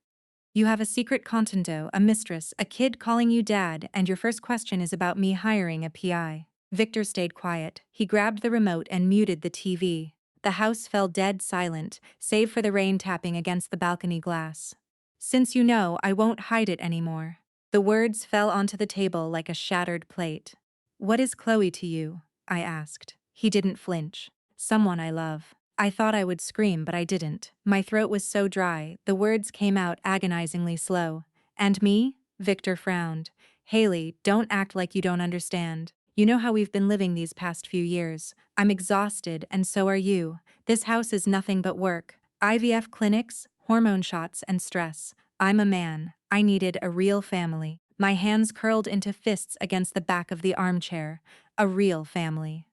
You have a secret contento, a mistress, a kid calling you dad, and your first question is about me hiring a PI. Victor stayed quiet. He grabbed the remote and muted the TV. The house fell dead silent, save for the rain tapping against the balcony glass. Since you know, I won't hide it anymore. The words fell onto the table like a shattered plate. What is Chloe to you? I asked. He didn't flinch. Someone I love. I thought I would scream, but I didn't. My throat was so dry, the words came out agonizingly slow. And me? Victor frowned. Haley, don't act like you don't understand. You know how we've been living these past few years. I'm exhausted, and so are you. This house is nothing but work. IVF clinics, hormone shots, and stress. I'm a man. I needed a real family. My hands curled into fists against the back of the armchair. A real family.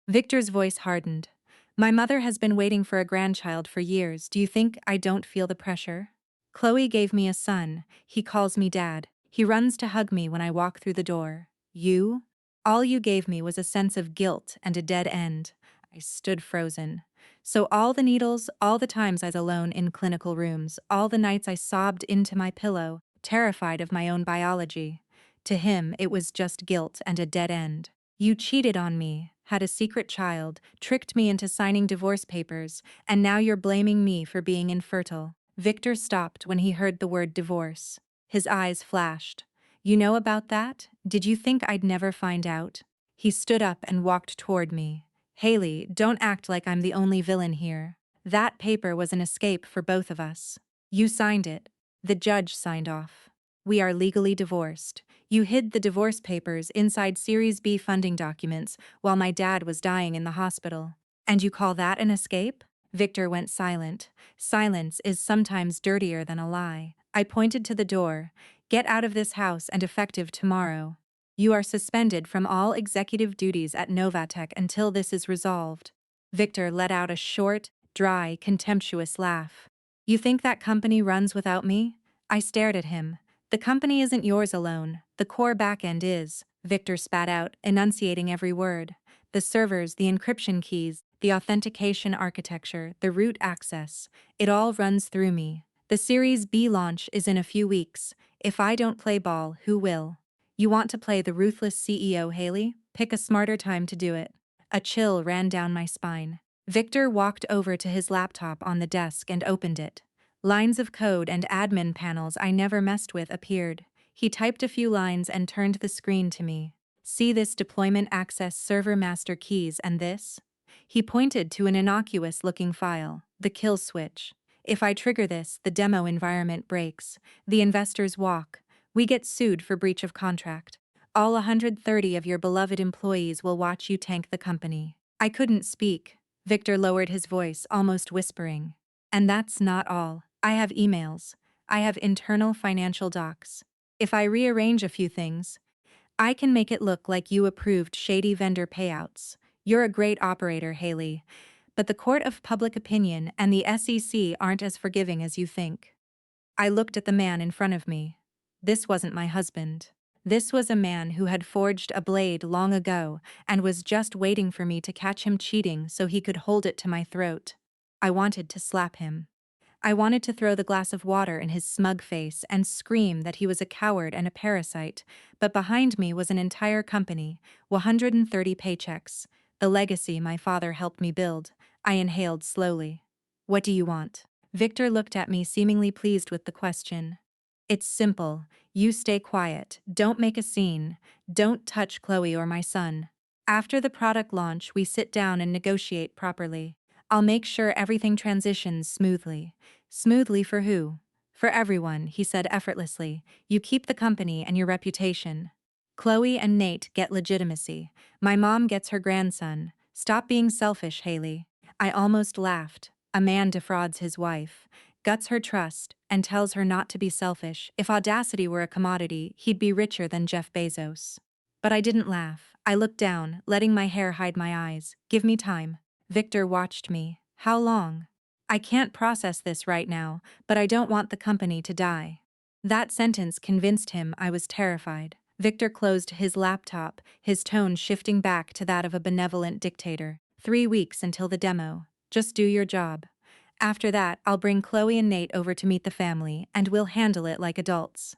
Victor's voice hardened. My mother has been waiting for a grandchild for years. Do you think I don't feel the pressure? Chloe gave me a son. He calls me dad. He runs to hug me when I walk through the door. You? All you gave me was a sense of guilt and a dead end. I stood frozen. So all the needles, all the times I was alone in clinical rooms, all the nights I sobbed into my pillow, terrified of my own biology. To him, it was just guilt and a dead end. You cheated on me, had a secret child, tricked me into signing divorce papers, and now you're blaming me for being infertile. Victor stopped when he heard the word divorce. His eyes flashed. You know about that? Did you think I'd never find out? He stood up and walked toward me. Haley, don't act like I'm the only villain here. That paper was an escape for both of us. You signed it. The judge signed off. We are legally divorced. You hid the divorce papers inside Series B funding documents while my dad was dying in the hospital. And you call that an escape? Victor went silent. Silence is sometimes dirtier than a lie. I pointed to the door. Get out of this house and effective tomorrow. You are suspended from all executive duties at Novatech until this is resolved. Victor let out a short, dry, contemptuous laugh. You think that company runs without me? I stared at him. The company isn't yours alone. The core backend is, Victor spat out, enunciating every word. The servers, the encryption keys, the authentication architecture, the root access. It all runs through me. The Series B launch is in a few weeks. If I don't play ball, who will? You want to play the ruthless CEO, Haley? Pick a smarter time to do it. A chill ran down my spine. Victor walked over to his laptop on the desk and opened it. Lines of code and admin panels I never messed with appeared. He typed a few lines and turned the screen to me. See this deployment access server master keys and this? He pointed to an innocuous-looking file, the kill switch. If I trigger this, the demo environment breaks. The investors walk. We get sued for breach of contract. All 130 of your beloved employees will watch you tank the company. I couldn't speak. Victor lowered his voice, almost whispering. And that's not all. I have emails. I have internal financial docs. If I rearrange a few things, I can make it look like you approved shady vendor payouts. You're a great operator, Haley. But the court of public opinion and the SEC aren't as forgiving as you think. I looked at the man in front of me. This wasn't my husband. This was a man who had forged a blade long ago and was just waiting for me to catch him cheating so he could hold it to my throat. I wanted to slap him. I wanted to throw the glass of water in his smug face and scream that he was a coward and a parasite, but behind me was an entire company, 130 paychecks, the legacy my father helped me build. I inhaled slowly. What do you want? Victor looked at me, seemingly pleased with the question. It's simple. You stay quiet. Don't make a scene. Don't touch Chloe or my son. After the product launch, we sit down and negotiate properly. I'll make sure everything transitions smoothly. Smoothly for who? For everyone, he said effortlessly. You keep the company and your reputation. Chloe and Nate get legitimacy. My mom gets her grandson. Stop being selfish, Haley. I almost laughed. A man defrauds his wife, guts her trust, and tells her not to be selfish. If audacity were a commodity, he'd be richer than Jeff Bezos. But I didn't laugh. I looked down, letting my hair hide my eyes. Give me time. Victor watched me. How long? I can't process this right now, but I don't want the company to die. That sentence convinced him I was terrified. Victor closed his laptop, his tone shifting back to that of a benevolent dictator. 3 weeks until the demo. Just do your job. After that, I'll bring Chloe and Nate over to meet the family, and we'll handle it like adults.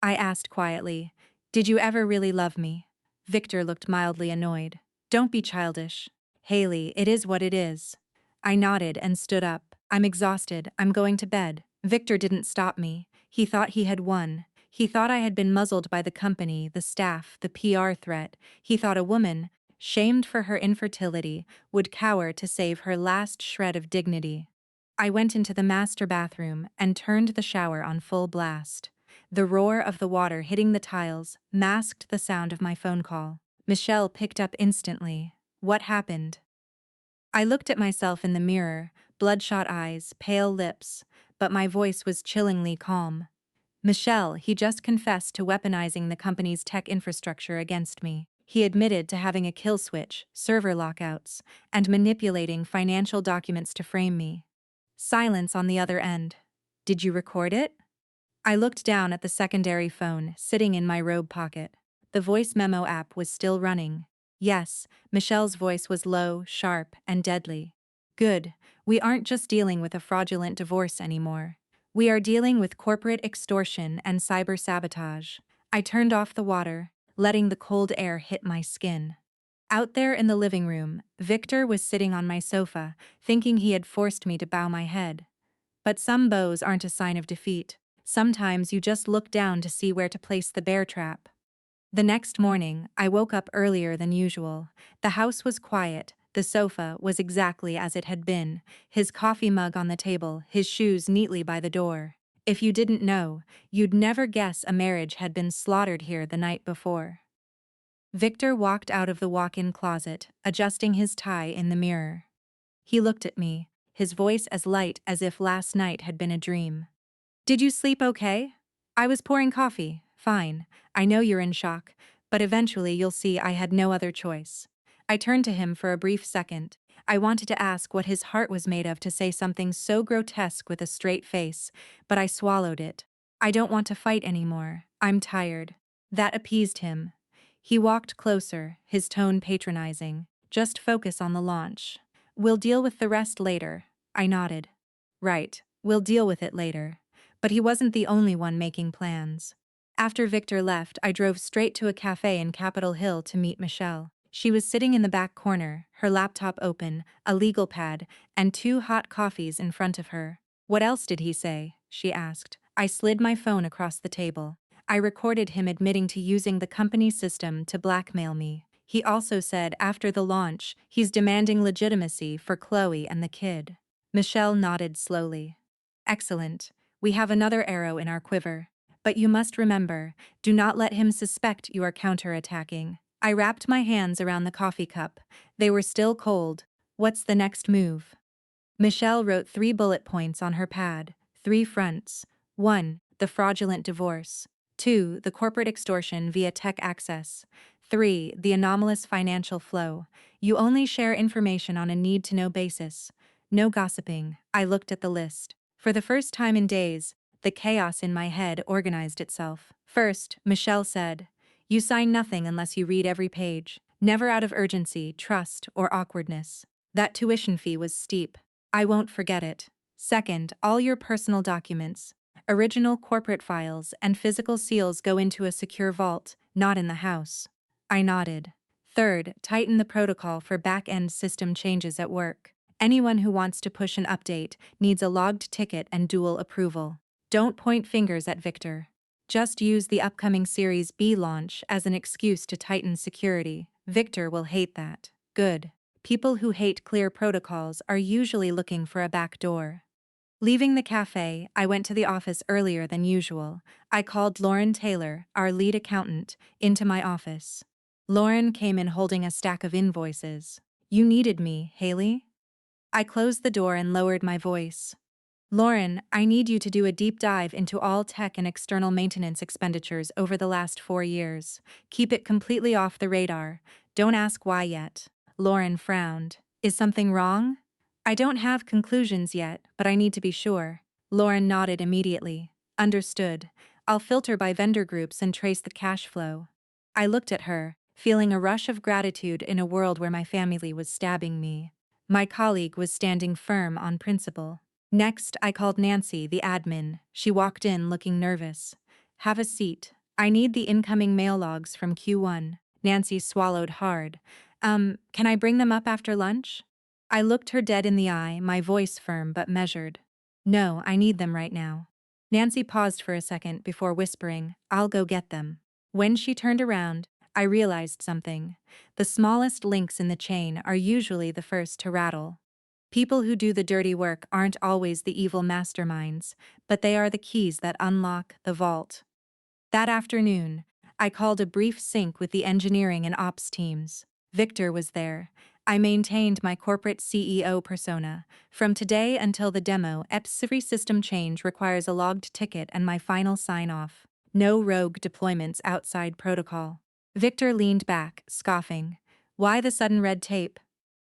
I asked quietly, did you ever really love me? Victor looked mildly annoyed. Don't be childish. Haley, it is what it is. I nodded and stood up. I'm exhausted. I'm going to bed. Victor didn't stop me. He thought he had won. He thought I had been muzzled by the company, the staff, the PR threat. He thought a woman, shamed for her infertility, would cower to save her last shred of dignity. I went into the master bathroom and turned the shower on full blast. The roar of the water hitting the tiles masked the sound of my phone call. Michelle picked up instantly. What happened? I looked at myself in the mirror, bloodshot eyes, pale lips, but my voice was chillingly calm. Michelle, he just confessed to weaponizing the company's tech infrastructure against me. He admitted to having a kill switch, server lockouts, and manipulating financial documents to frame me. Silence on the other end. Did you record it? I looked down at the secondary phone, sitting in my robe pocket. The voice memo app was still running. Yes, Michelle's voice was low, sharp, and deadly. Good. We aren't just dealing with a fraudulent divorce anymore. We are dealing with corporate extortion and cyber sabotage. I turned off the water, letting the cold air hit my skin. Out there in the living room, Victor was sitting on my sofa, thinking he had forced me to bow my head. But some bows aren't a sign of defeat. Sometimes you just look down to see where to place the bear trap. The next morning, I woke up earlier than usual. The house was quiet, the sofa was exactly as it had been, his coffee mug on the table, his shoes neatly by the door. If you didn't know, you'd never guess a marriage had been slaughtered here the night before. Victor walked out of the walk-in closet, adjusting his tie in the mirror. He looked at me, his voice as light as if last night had been a dream. Did you sleep okay? I was pouring coffee. Fine. I know you're in shock, but eventually you'll see I had no other choice. I turned to him for a brief second. I wanted to ask what his heart was made of to say something so grotesque with a straight face, but I swallowed it. I don't want to fight anymore. I'm tired. That appeased him. He walked closer, his tone patronizing. Just focus on the launch. We'll deal with the rest later. I nodded. Right, we'll deal with it later. But he wasn't the only one making plans. After Victor left, I drove straight to a cafe in Capitol Hill to meet Michelle. She was sitting in the back corner, her laptop open, a legal pad, and 2 hot coffees in front of her. What else did he say? She asked. I slid my phone across the table. I recorded him admitting to using the company's system to blackmail me. He also said after the launch, he's demanding legitimacy for Chloe and the kid. Michelle nodded slowly. Excellent. We have another arrow in our quiver. But you must remember, do not let him suspect you are counterattacking. I wrapped my hands around the coffee cup. They were still cold. What's the next move? Michelle wrote 3 bullet points on her pad, 3 fronts. 1. The fraudulent divorce. 2. The corporate extortion via tech access. 3. The anomalous financial flow. You only share information on a need-to-know basis. No gossiping. I looked at the list. For the first time in days, the chaos in my head organized itself. First, Michelle said, you sign nothing unless you read every page. Never out of urgency, trust, or awkwardness. That tuition fee was steep. I won't forget it. Second, all your personal documents, original corporate files, and physical seals go into a secure vault, not in the house. I nodded. Third, tighten the protocol for back-end system changes at work. Anyone who wants to push an update needs a logged ticket and dual approval. Don't point fingers at Victor. Just use the upcoming Series B launch as an excuse to tighten security. Victor will hate that. Good. People who hate clear protocols are usually looking for a back door. Leaving the cafe, I went to the office earlier than usual. I called Lauren Taylor, our lead accountant, into my office. Lauren came in holding a stack of invoices. You needed me, Haley? I closed the door and lowered my voice. Lauren, I need you to do a deep dive into all tech and external maintenance expenditures over the last 4 years. Keep it completely off the radar. Don't ask why yet. Lauren frowned. Is something wrong? I don't have conclusions yet, but I need to be sure. Lauren nodded immediately. Understood. I'll filter by vendor groups and trace the cash flow. I looked at her, feeling a rush of gratitude in a world where my family was stabbing me. My colleague was standing firm on principle. Next, I called Nancy, the admin. She walked in looking nervous. Have a seat. I need the incoming mail logs from Q1. Nancy swallowed hard. Can I bring them up after lunch? I looked her dead in the eye, my voice firm but measured. No, I need them right now. Nancy paused for a second before whispering, I'll go get them. When she turned around, I realized something. The smallest links in the chain are usually the first to rattle. People who do the dirty work aren't always the evil masterminds, but they are the keys that unlock the vault. That afternoon, I called a brief sync with the engineering and ops teams. Victor was there. I maintained my corporate CEO persona. From today until the demo, every system change requires a logged ticket and my final sign-off. No rogue deployments outside protocol. Victor leaned back, scoffing. Why the sudden red tape?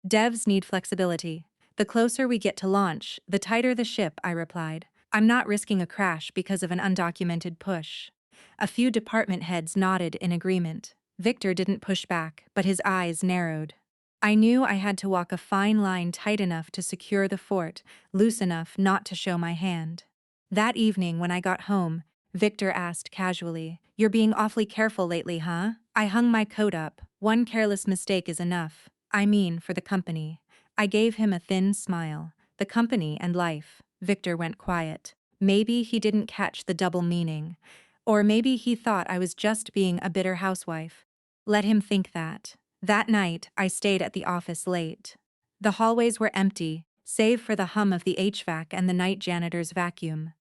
Devs need flexibility. The closer we get to launch, the tighter the ship, I replied. I'm not risking a crash because of an undocumented push. A few department heads nodded in agreement. Victor didn't push back, but his eyes narrowed. I knew I had to walk a fine line tight enough to secure the fort, loose enough not to show my hand. That evening when I got home, Victor asked casually, "You're being awfully careful lately, huh?" I hung my coat up. One careless mistake is enough. I mean, for the company. I gave him a thin smile. The company and life. Victor went quiet. Maybe he didn't catch the double meaning. Or maybe he thought I was just being a bitter housewife. Let him think that. That night, I stayed at the office late. The hallways were empty, save for the hum of the HVAC and the night janitor's vacuum.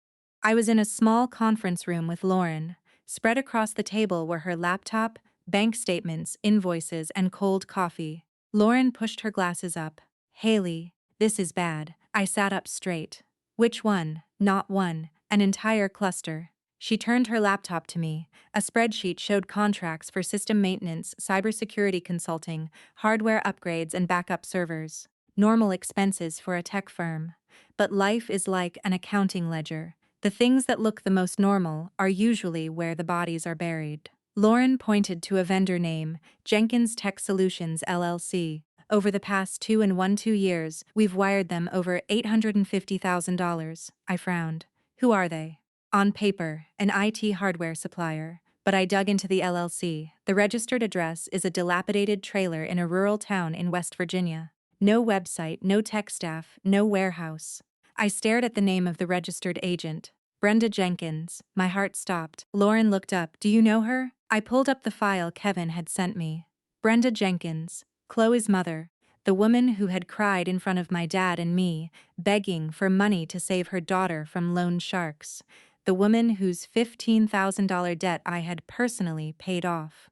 I was in a small conference room with Lauren. Spread across the table were her laptop, bank statements, invoices, and cold coffee. Lauren pushed her glasses up. "Haley, this is bad." I sat up straight. "Which one?" "Not one, an entire cluster." She turned her laptop to me. A spreadsheet showed contracts for system maintenance, cybersecurity consulting, hardware upgrades, and backup servers. Normal expenses for a tech firm. But life is like an accounting ledger. The things that look the most normal are usually where the bodies are buried. Lauren pointed to a vendor name, Jenkins Tech Solutions LLC. Over the past 2 years, we've wired them over $850,000. I frowned. Who are they? On paper, an IT hardware supplier. But I dug into the LLC. The registered address is a dilapidated trailer in a rural town in West Virginia. No website, no tech staff, no warehouse. I stared at the name of the registered agent. Brenda Jenkins. My heart stopped. Lauren looked up. "Do you know her?" I pulled up the file Kevin had sent me. Brenda Jenkins, Chloe's mother, the woman who had cried in front of my dad and me, begging for money to save her daughter from loan sharks. The woman whose $15,000 debt I had personally paid off.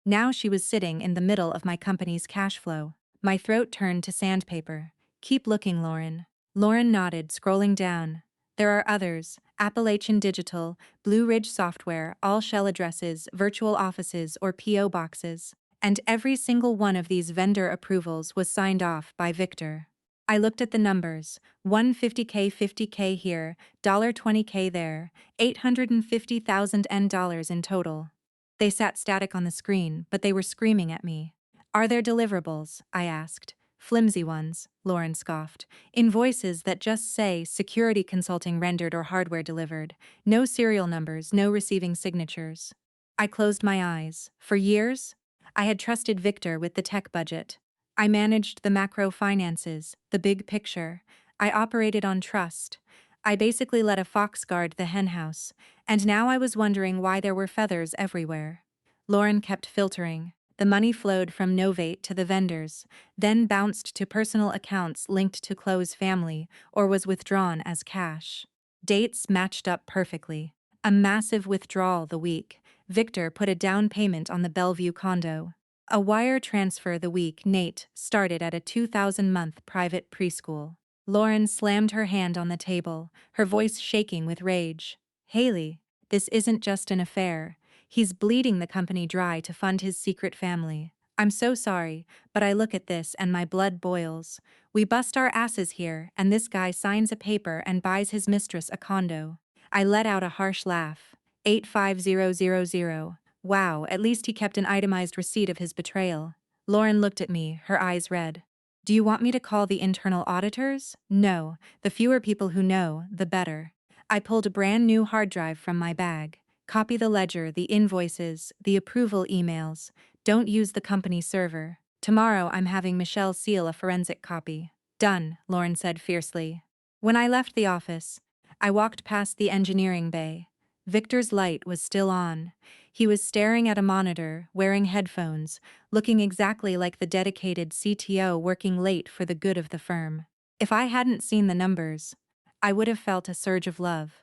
Now she was sitting in the middle of my company's cash flow. My throat turned to sandpaper. "Keep looking, Lauren." Lauren nodded, scrolling down. "There are others: Appalachian Digital, Blue Ridge Software, all shell addresses, virtual offices, or PO boxes. And every single one of these vendor approvals was signed off by Victor." I looked at the numbers. 150K, 50K here, $20K there, $850,000 in total. They sat static on the screen, but they were screaming at me. "Are there deliverables?" I asked. "Flimsy ones," Lauren scoffed. "Invoices that just say security consulting rendered or hardware delivered. No serial numbers, no receiving signatures." I closed my eyes. For years, I had trusted Victor with the tech budget. I managed the macro finances, the big picture. I operated on trust. I basically let a fox guard the henhouse, and now I was wondering why there were feathers everywhere. Lauren kept filtering. The money flowed from Novate to the vendors, then bounced to personal accounts linked to Chloe's family, or was withdrawn as cash. Dates matched up perfectly. A massive withdrawal the week. Victor put a down payment on the Bellevue condo. A wire transfer the week Nate started at a 2,000-month private preschool. Lauren slammed her hand on the table, her voice shaking with rage. "Haley, this isn't just an affair. He's bleeding the company dry to fund his secret family. I'm so sorry, but I look at this and my blood boils. We bust our asses here, and this guy signs a paper and buys his mistress a condo." I let out a harsh laugh. 85000. Wow, at least he kept an itemized receipt of his betrayal. Lauren looked at me, her eyes red. "Do you want me to call the internal auditors?" "No, the fewer people who know, the better." I pulled a brand new hard drive from my bag. "Copy the ledger, the invoices, the approval emails. Don't use the company server. Tomorrow I'm having Michelle seal a forensic copy." "Done," Lauren said fiercely. When I left the office, I walked past the engineering bay. Victor's light was still on. He was staring at a monitor, wearing headphones, looking exactly like the dedicated CTO working late for the good of the firm. If I hadn't seen the numbers, I would have felt a surge of love.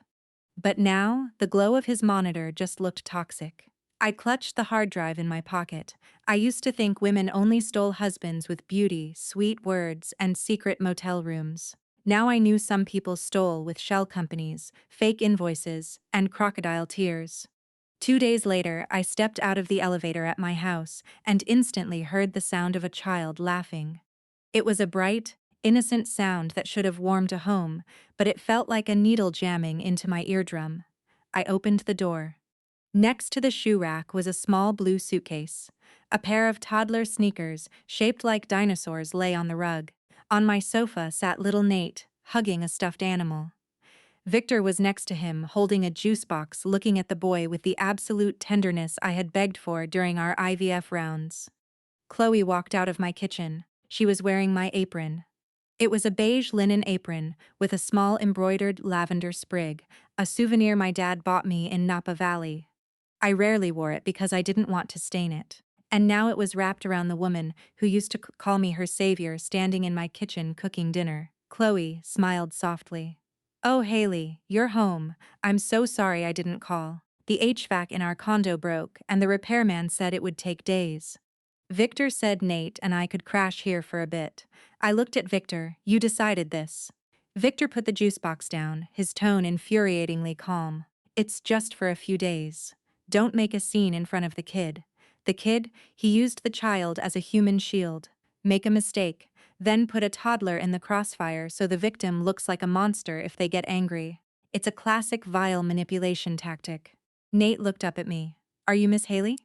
But now, the glow of his monitor just looked toxic. I clutched the hard drive in my pocket. I used to think women only stole husbands with beauty, sweet words, and secret motel rooms. Now I knew some people stole with shell companies, fake invoices, and crocodile tears. 2 days later, I stepped out of the elevator at my house and instantly heard the sound of a child laughing. It was a bright, innocent sound that should have warmed a home, but it felt like a needle jamming into my eardrum. I opened the door. Next to the shoe rack was a small blue suitcase. A pair of toddler sneakers, shaped like dinosaurs, lay on the rug. On my sofa sat little Nate, hugging a stuffed animal. Victor was next to him, holding a juice box, looking at the boy with the absolute tenderness I had begged for during our IVF rounds. Chloe walked out of my kitchen. She was wearing my apron. It was a beige linen apron with a small embroidered lavender sprig, a souvenir my dad bought me in Napa Valley. I rarely wore it because I didn't want to stain it. And now it was wrapped around the woman who used to call me her savior, standing in my kitchen cooking dinner. Chloe smiled softly. "Oh, Haley, you're home. I'm so sorry I didn't call. The HVAC in our condo broke, and the repairman said it would take days. Victor said Nate and I could crash here for a bit." I looked at Victor. "You decided this." Victor put the juice box down, his tone infuriatingly calm. "It's just for a few days. Don't make a scene in front of the kid." The kid? He used the child as a human shield. Make a mistake, then put a toddler in the crossfire so the victim looks like a monster if they get angry. It's a classic vile manipulation tactic. Nate looked up at me. "Are you Miss Haley?"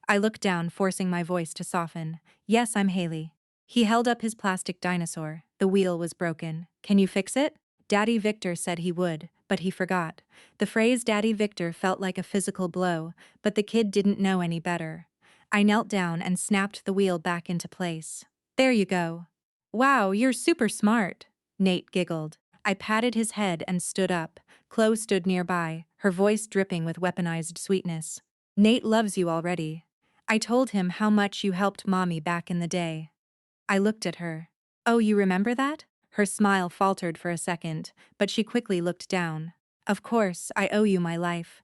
I looked down, forcing my voice to soften. "Yes, I'm Haley." He held up his plastic dinosaur. The wheel was broken. "Can you fix it?" Daddy Victor said he would, but he forgot. The phrase Daddy Victor felt like a physical blow, but the kid didn't know any better. I knelt down and snapped the wheel back into place. "There you go." "Wow, you're super smart," Nate giggled. I patted his head and stood up. Chloe stood nearby, her voice dripping with weaponized sweetness. "Nate loves you already. I told him how much you helped Mommy back in the day." I looked at her. "Oh, you remember that?" Her smile faltered for a second, but she quickly looked down. "Of course, I owe you my life.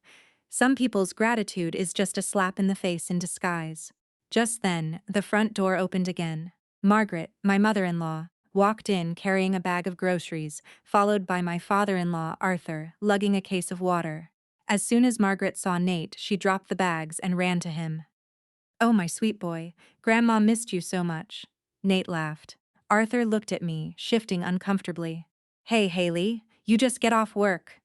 Some people's gratitude is just a slap in the face in disguise." Just then, the front door opened again. Margaret, my mother-in-law, walked in carrying a bag of groceries, followed by my father-in-law, Arthur, lugging a case of water. As soon as Margaret saw Nate, she dropped the bags and ran to him. "Oh, my sweet boy, Grandma missed you so much." Nate laughed. Arthur looked at me, shifting uncomfortably. "Hey, Haley, you just get off work."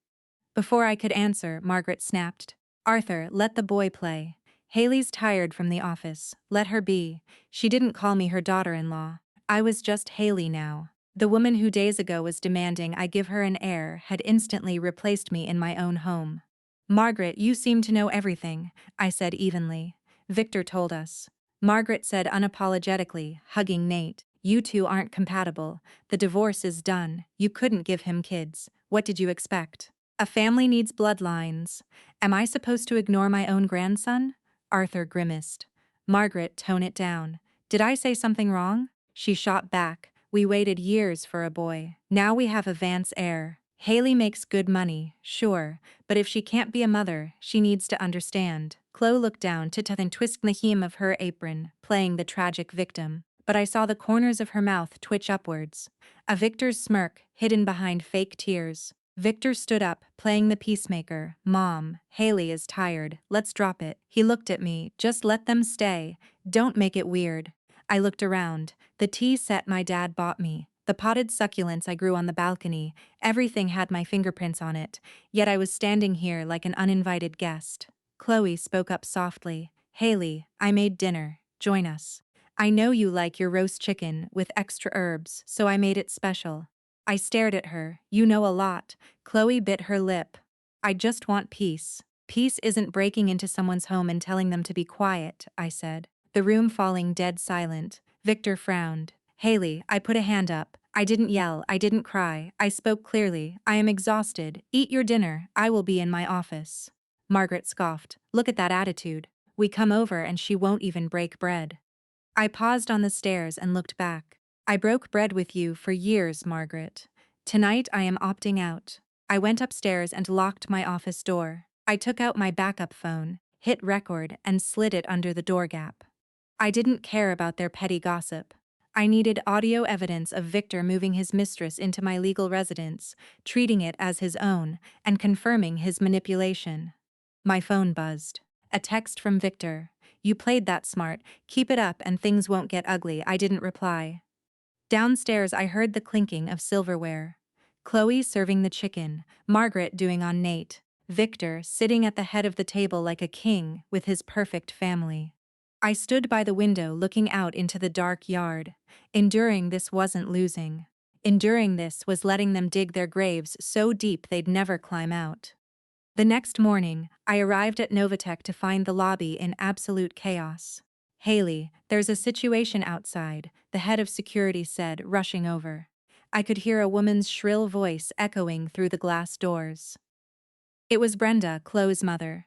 Before I could answer, Margaret snapped. "Arthur, let the boy play. Haley's tired from the office. Let her be. She didn't call me her daughter-in-law. I was just Haley now." The woman who days ago was demanding I give her an heir had instantly replaced me in my own home. "Margaret, you seem to know everything," I said evenly. "Victor told us." Margaret said unapologetically, hugging Nate. "You two aren't compatible. The divorce is done. You couldn't give him kids. What did you expect? A family needs bloodlines. Am I supposed to ignore my own grandson?" Arthur grimaced. "Margaret, tone it down. Did I say something wrong?" She shot back. "We waited years for a boy. Now we have a Vance heir. Haley makes good money, sure, but if she can't be a mother, she needs to understand." Chloe looked down to and twist the hem of her apron, playing the tragic victim, but I saw the corners of her mouth twitch upwards. A Victor's smirk, hidden behind fake tears. Victor stood up, playing the peacemaker. "Mom, Haley is tired. Let's drop it." He looked at me. "Just let them stay. Don't make it weird." I looked around. The tea set my dad bought me, the potted succulents I grew on the balcony, everything had my fingerprints on it, yet I was standing here like an uninvited guest. Chloe spoke up softly. "Haley, I made dinner. Join us. I know you like your roast chicken with extra herbs, so I made it special." I stared at her. "You know a lot." Chloe bit her lip. "I just want peace." "Peace isn't breaking into someone's home and telling them to be quiet," I said. The room falling dead silent. Victor frowned. "Haley," I put a hand up. "I didn't yell, I didn't cry. I spoke clearly. I am exhausted. Eat your dinner. I will be in my office." Margaret scoffed. "Look at that attitude. We come over and she won't even break bread." I paused on the stairs and looked back. "I broke bread with you for years, Margaret. Tonight I am opting out." I went upstairs and locked my office door. I took out my backup phone, hit record, and slid it under the door gap. I didn't care about their petty gossip. I needed audio evidence of Victor moving his mistress into my legal residence, treating it as his own, and confirming his manipulation. My phone buzzed. A text from Victor. "You played that smart. Keep it up and things won't get ugly." I didn't reply. Downstairs I heard the clinking of silverware. Chloe serving the chicken, Margaret doing on Nate. Victor sitting at the head of the table like a king with his perfect family. I stood by the window looking out into the dark yard. Enduring this wasn't losing. Enduring this was letting them dig their graves so deep they'd never climb out. The next morning, I arrived at Novatech to find the lobby in absolute chaos. "Haley, there's a situation outside," the head of security said, rushing over. I could hear a woman's shrill voice echoing through the glass doors. It was Brenda, Chloe's mother.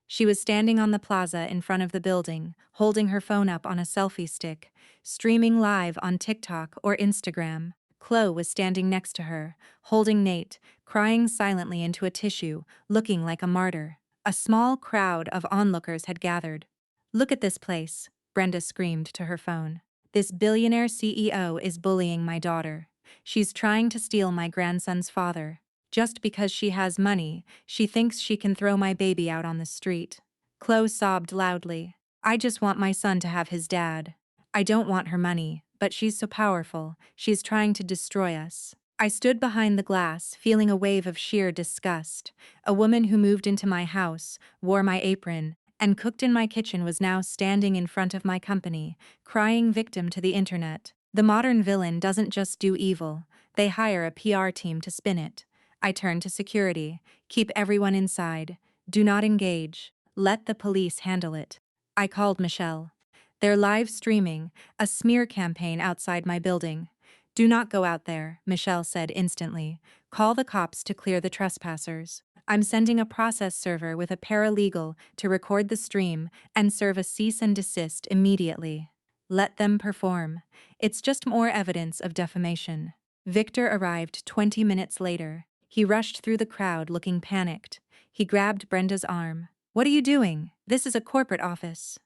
She was standing on the plaza in front of the building, holding her phone up on a selfie stick, streaming live on TikTok or Instagram. Chloe was standing next to her, holding Nate, crying silently into a tissue, looking like a martyr. A small crowd of onlookers had gathered. "Look at this place," Brenda screamed to her phone. "This billionaire CEO is bullying my daughter. She's trying to steal my grandson's father. Just because she has money, she thinks she can throw my baby out on the street." Chloe sobbed loudly. "I just want my son to have his dad. I don't want her money, but she's so powerful, she's trying to destroy us." I stood behind the glass, feeling a wave of sheer disgust. A woman who moved into my house, wore my apron, and cooked in my kitchen was now standing in front of my company, crying victim to the internet. The modern villain doesn't just do evil, they hire a PR team to spin it. I turned to security. "Keep everyone inside. Do not engage. Let the police handle it." I called Michelle. "They're live streaming a smear campaign outside my building." "Do not go out there," Michelle said instantly. "Call the cops to clear the trespassers. I'm sending a process server with a paralegal to record the stream and serve a cease and desist immediately. Let them perform. It's just more evidence of defamation." Victor arrived 20 minutes later. He rushed through the crowd looking panicked. He grabbed Brenda's arm. "What are you doing? This is a corporate office."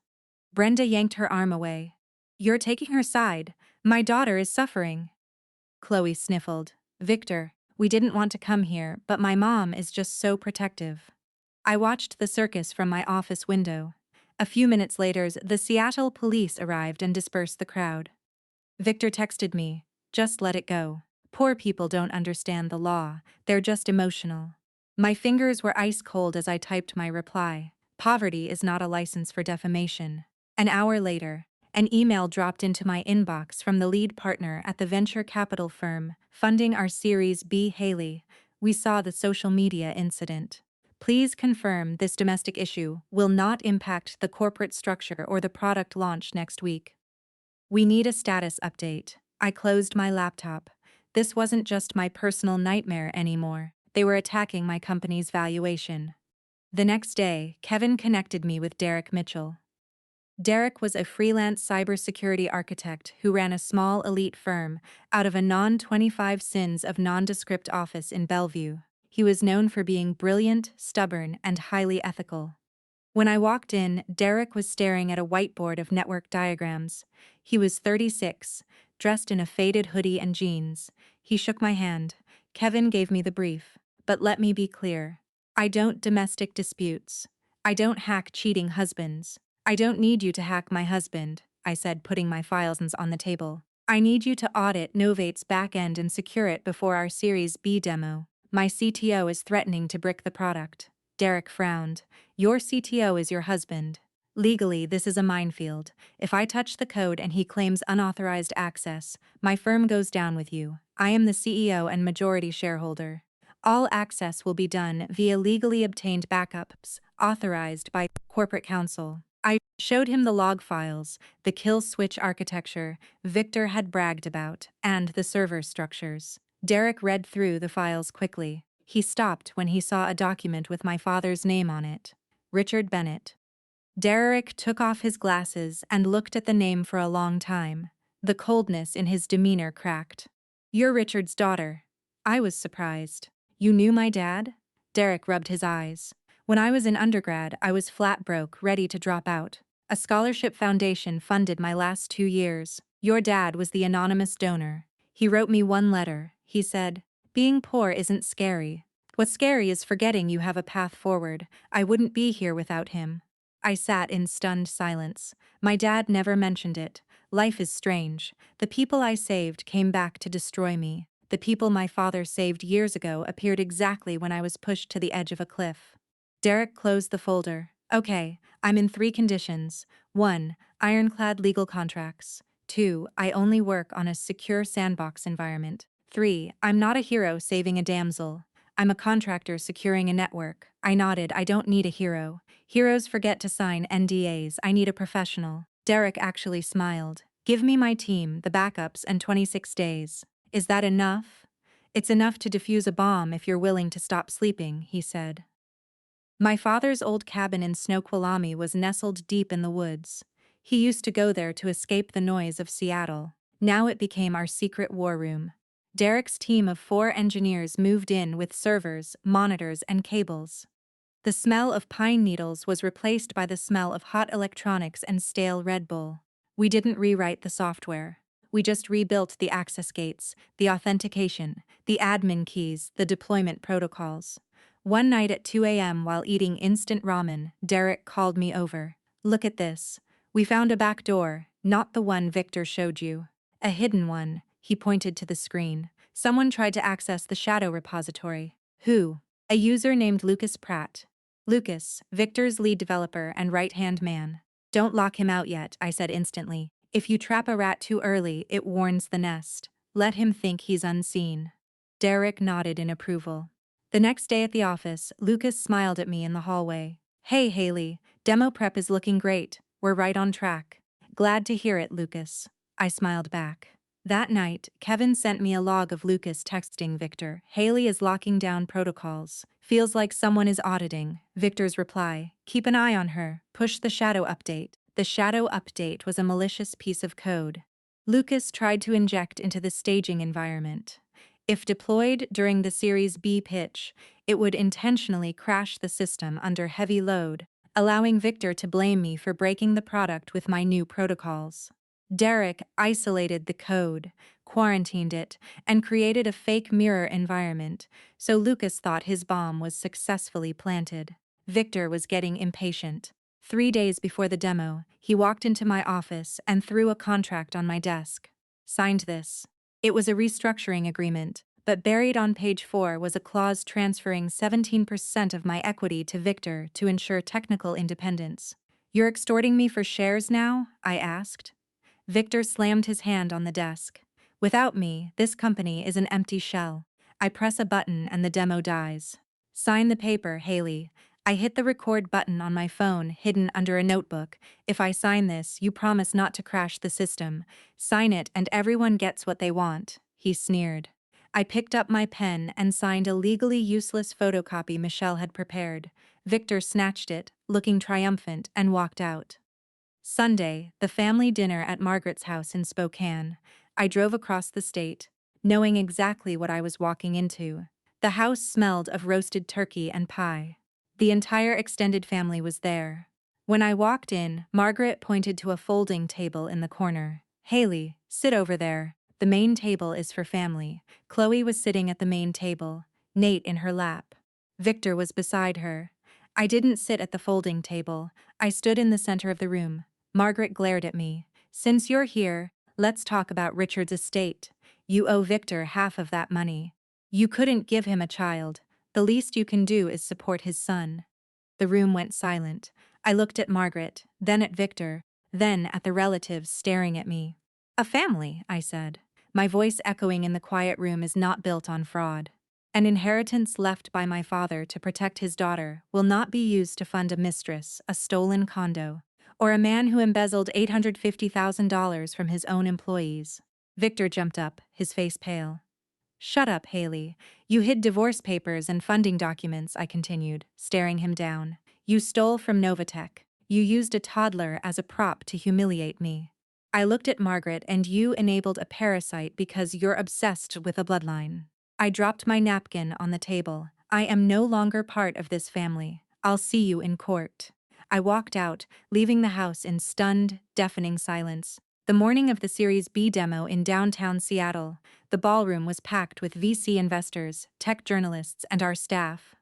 Brenda yanked her arm away. "You're taking her side. My daughter is suffering." Chloe sniffled. "Victor, we didn't want to come here, but my mom is just so protective." I watched the circus from my office window. A few minutes later, the Seattle police arrived and dispersed the crowd. Victor texted me, "Just let it go. Poor people don't understand the law, they're just emotional." My fingers were ice cold as I typed my reply. Poverty is not a license for defamation. An hour later, an email dropped into my inbox from the lead partner at the venture capital firm funding our Series B. "Haley, we saw the social media incident. Please confirm this domestic issue will not impact the corporate structure or the product launch next week. We need a status update." I closed my laptop. This wasn't just my personal nightmare anymore. They were attacking my company's valuation. The next day, Kevin connected me with Derek Mitchell. Derek was a freelance cybersecurity architect who ran a small elite firm out of a non-25 sins of nondescript office in Bellevue. He was known for being brilliant, stubborn, and highly ethical. When I walked in, Derek was staring at a whiteboard of network diagrams. He was 36, dressed in a faded hoodie and jeans. He shook my hand. "Kevin gave me the brief. But let me be clear. I don't domestic disputes. I don't hack cheating husbands. I don't need you to hack my husband," I said, putting my files on the table. "I need you to audit Novate's backend and secure it before our Series B demo. My CTO is threatening to brick the product." Derek frowned. "Your CTO is your husband. Legally, this is a minefield. If I touch the code and he claims unauthorized access, my firm goes down with you. I am the CEO and majority shareholder. All access will be done via legally obtained backups, authorized by corporate counsel." I showed him the log files, the kill switch architecture Victor had bragged about, and the server structures. Derek read through the files quickly. He stopped when he saw a document with my father's name on it. Richard Bennett. Derek took off his glasses and looked at the name for a long time. The coldness in his demeanor cracked. "You're Richard's daughter." I was surprised. "You knew my dad?" Derek rubbed his eyes. "When I was in undergrad, I was flat broke, ready to drop out. A scholarship foundation funded my last 2 years. Your dad was the anonymous donor. He wrote me one letter. He said, 'Being poor isn't scary. What's scary is forgetting you have a path forward. I wouldn't be here without him.'" I sat in stunned silence. My dad never mentioned it. Life is strange. The people I saved came back to destroy me. The people my father saved years ago appeared exactly when I was pushed to the edge of a cliff. Derek closed the folder. Okay, I'm in 3 conditions. 1. Ironclad legal contracts. 2. I only work on a secure sandbox environment. 3. I'm not a hero saving a damsel. I'm a contractor securing a network. I nodded. I don't need a hero. Heroes forget to sign NDAs. I need a professional. Derek actually smiled. Give me my team, the backups, and 26 days. Is that enough? It's enough to defuse a bomb if you're willing to stop sleeping, he said. My father's old cabin in Snoqualmie was nestled deep in the woods. He used to go there to escape the noise of Seattle. Now it became our secret war room. Derek's team of 4 engineers moved in with servers, monitors, and cables. The smell of pine needles was replaced by the smell of hot electronics and stale Red Bull. We didn't rewrite the software. We just rebuilt the access gates, the authentication, the admin keys, the deployment protocols. One night at 2 a.m. while eating instant ramen, Derek called me over. Look at this. We found a back door, not the one Victor showed you. A hidden one, he pointed to the screen. Someone tried to access the shadow repository. Who? A user named Lucas Pratt. Lucas, Victor's lead developer and right-hand man. Don't lock him out yet, I said instantly. If you trap a rat too early, it warns the nest. Let him think he's unseen. Derek nodded in approval. The next day at the office, Lucas smiled at me in the hallway. Hey, Haley, demo prep is looking great. We're right on track. Glad to hear it, Lucas. I smiled back. That night, Kevin sent me a log of Lucas texting Victor. Haley is locking down protocols. Feels like someone is auditing. Victor's reply. Keep an eye on her. Push the shadow update. The shadow update was a malicious piece of code. Lucas tried to inject into the staging environment. If deployed during the Series B pitch, it would intentionally crash the system under heavy load, allowing Victor to blame me for breaking the product with my new protocols. Derek isolated the code, quarantined it, and created a fake mirror environment, so Lucas thought his bomb was successfully planted. Victor was getting impatient. 3 days before the demo, he walked into my office and threw a contract on my desk. Signed this. It was a restructuring agreement, but buried on page 4 was a clause transferring 17% of my equity to Victor to ensure technical independence. You're extorting me for shares now? I asked. Victor slammed his hand on the desk. Without me, this company is an empty shell. I press a button and the demo dies. Sign the paper, Haley. I hit the record button on my phone, hidden under a notebook. If I sign this, you promise not to crash the system. Sign it and everyone gets what they want, he sneered. I picked up my pen and signed a legally useless photocopy Michelle had prepared. Victor snatched it, looking triumphant, and walked out. Sunday, the family dinner at Margaret's house in Spokane. I drove across the state, knowing exactly what I was walking into. The house smelled of roasted turkey and pie. The entire extended family was there. When I walked in, Margaret pointed to a folding table in the corner. Haley, sit over there. The main table is for family. Chloe was sitting at the main table, Nate in her lap. Victor was beside her. I didn't sit at the folding table. I stood in the center of the room. Margaret glared at me. Since you're here, let's talk about Richard's estate. You owe Victor half of that money. You couldn't give him a child. The least you can do is support his son. The room went silent. I looked at Margaret, then at Victor, then at the relatives staring at me. A family, I said. My voice echoing in the quiet room is not built on fraud. An inheritance left by my father to protect his daughter will not be used to fund a mistress, a stolen condo, or a man who embezzled $850,000 from his own employees. Victor jumped up, his face pale. Shut up, Haley. You hid divorce papers and funding documents, I continued, staring him down. You stole from Novatech. You used a toddler as a prop to humiliate me. I looked at Margaret and you enabled a parasite because you're obsessed with a bloodline. I dropped my napkin on the table. I am no longer part of this family. I'll see you in court. I walked out, leaving the house in stunned, deafening silence. The morning of the Series B demo in downtown Seattle, the ballroom was packed with VC investors, tech journalists, and our staff.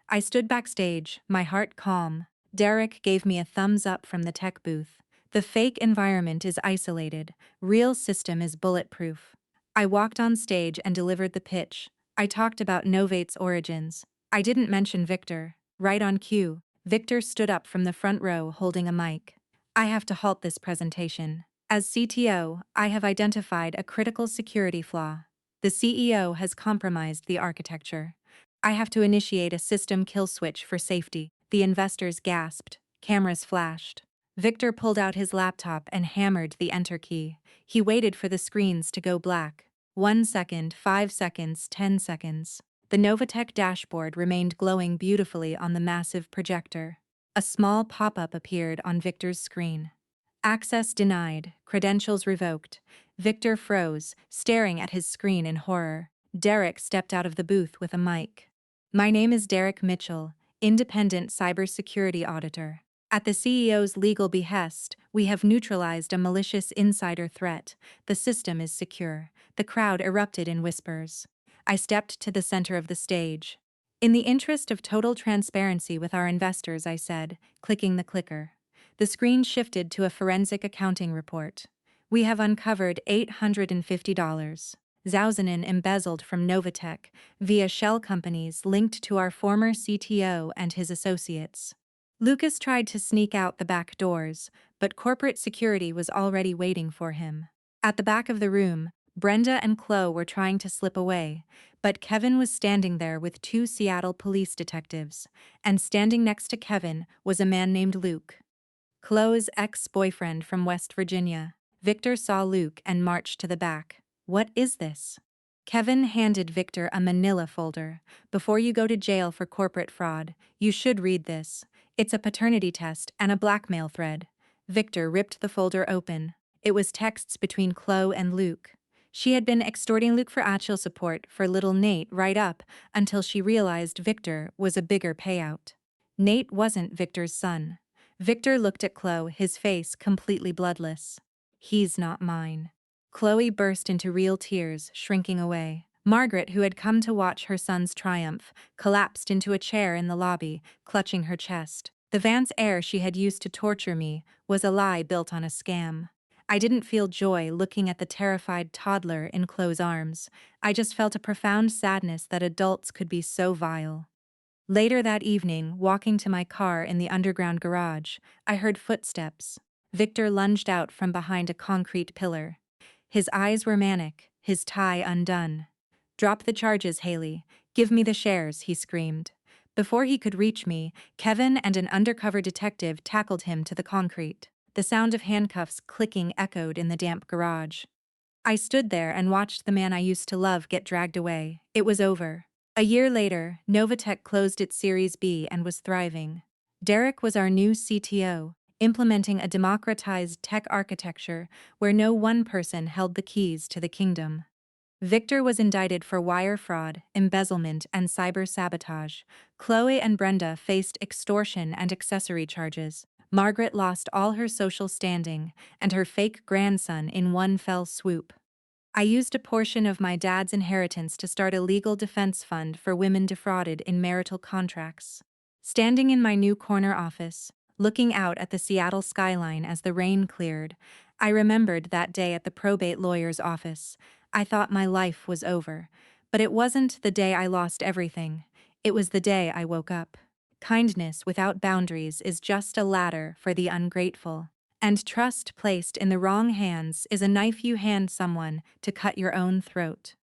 I stood backstage, my heart calm. Derek gave me a thumbs up from the tech booth. The fake environment is isolated, real system is bulletproof. I walked on stage and delivered the pitch. I talked about Novate's origins. I didn't mention Victor. Right on cue, Victor stood up from the front row holding a mic. I have to halt this presentation. As CTO, I have identified a critical security flaw. The CEO has compromised the architecture. I have to initiate a system kill switch for safety. The investors gasped. Cameras flashed. Victor pulled out his laptop and hammered the enter key. He waited for the screens to go black. 1 second, 5 seconds, 10 seconds. The Novatech dashboard remained glowing beautifully on the massive projector. A small pop-up appeared on Victor's screen. Access denied, credentials revoked. Victor froze, staring at his screen in horror. Derek stepped out of the booth with a mic. My name is Derek Mitchell, independent cybersecurity auditor. At the CEO's legal behest, we have neutralized a malicious insider threat. The system is secure. The crowd erupted in whispers. I stepped to the center of the stage. In the interest of total transparency with our investors, I said, clicking the clicker. The screen shifted to a forensic accounting report. We have uncovered $850. Zausenin embezzled from Novatech via shell companies linked to our former CTO and his associates. Lucas tried to sneak out the back doors, but corporate security was already waiting for him. At the back of the room, Brenda and Chloe were trying to slip away, but Kevin was standing there with 2 Seattle police detectives, and standing next to Kevin was a man named Luke. Chloe's ex-boyfriend from West Virginia. Victor saw Luke and marched to the back. What is this? Kevin handed Victor a manila folder. Before you go to jail for corporate fraud, you should read this. It's a paternity test and a blackmail thread. Victor ripped the folder open. It was texts between Chloe and Luke. She had been extorting Luke for actual support for little Nate right up until she realized Victor was a bigger payout. Nate wasn't Victor's son. Victor looked at Chloe, his face completely bloodless. He's not mine. Chloe burst into real tears, shrinking away. Margaret, who had come to watch her son's triumph, collapsed into a chair in the lobby, clutching her chest. The Vance air she had used to torture me was a lie built on a scam. I didn't feel joy looking at the terrified toddler in Chloe's arms. I just felt a profound sadness that adults could be so vile. Later that evening, walking to my car in the underground garage, I heard footsteps. Victor lunged out from behind a concrete pillar. His eyes were manic, his tie undone. "Drop the charges, Haley. Give me the shares," he screamed. Before he could reach me, Kevin and an undercover detective tackled him to the concrete. The sound of handcuffs clicking echoed in the damp garage. I stood there and watched the man I used to love get dragged away. It was over. A year later, Novatech closed its Series B and was thriving. Derek was our new CTO, implementing a democratized tech architecture where no one person held the keys to the kingdom. Victor was indicted for wire fraud, embezzlement, and cyber sabotage. Chloe and Brenda faced extortion and accessory charges. Margaret lost all her social standing and her fake grandson in one fell swoop. I used a portion of my dad's inheritance to start a legal defense fund for women defrauded in marital contracts. Standing in my new corner office, looking out at the Seattle skyline as the rain cleared, I remembered that day at the probate lawyer's office. I thought my life was over, but it wasn't the day I lost everything. It was the day I woke up. Kindness without boundaries is just a ladder for the ungrateful. And trust placed in the wrong hands is a knife you hand someone to cut your own throat.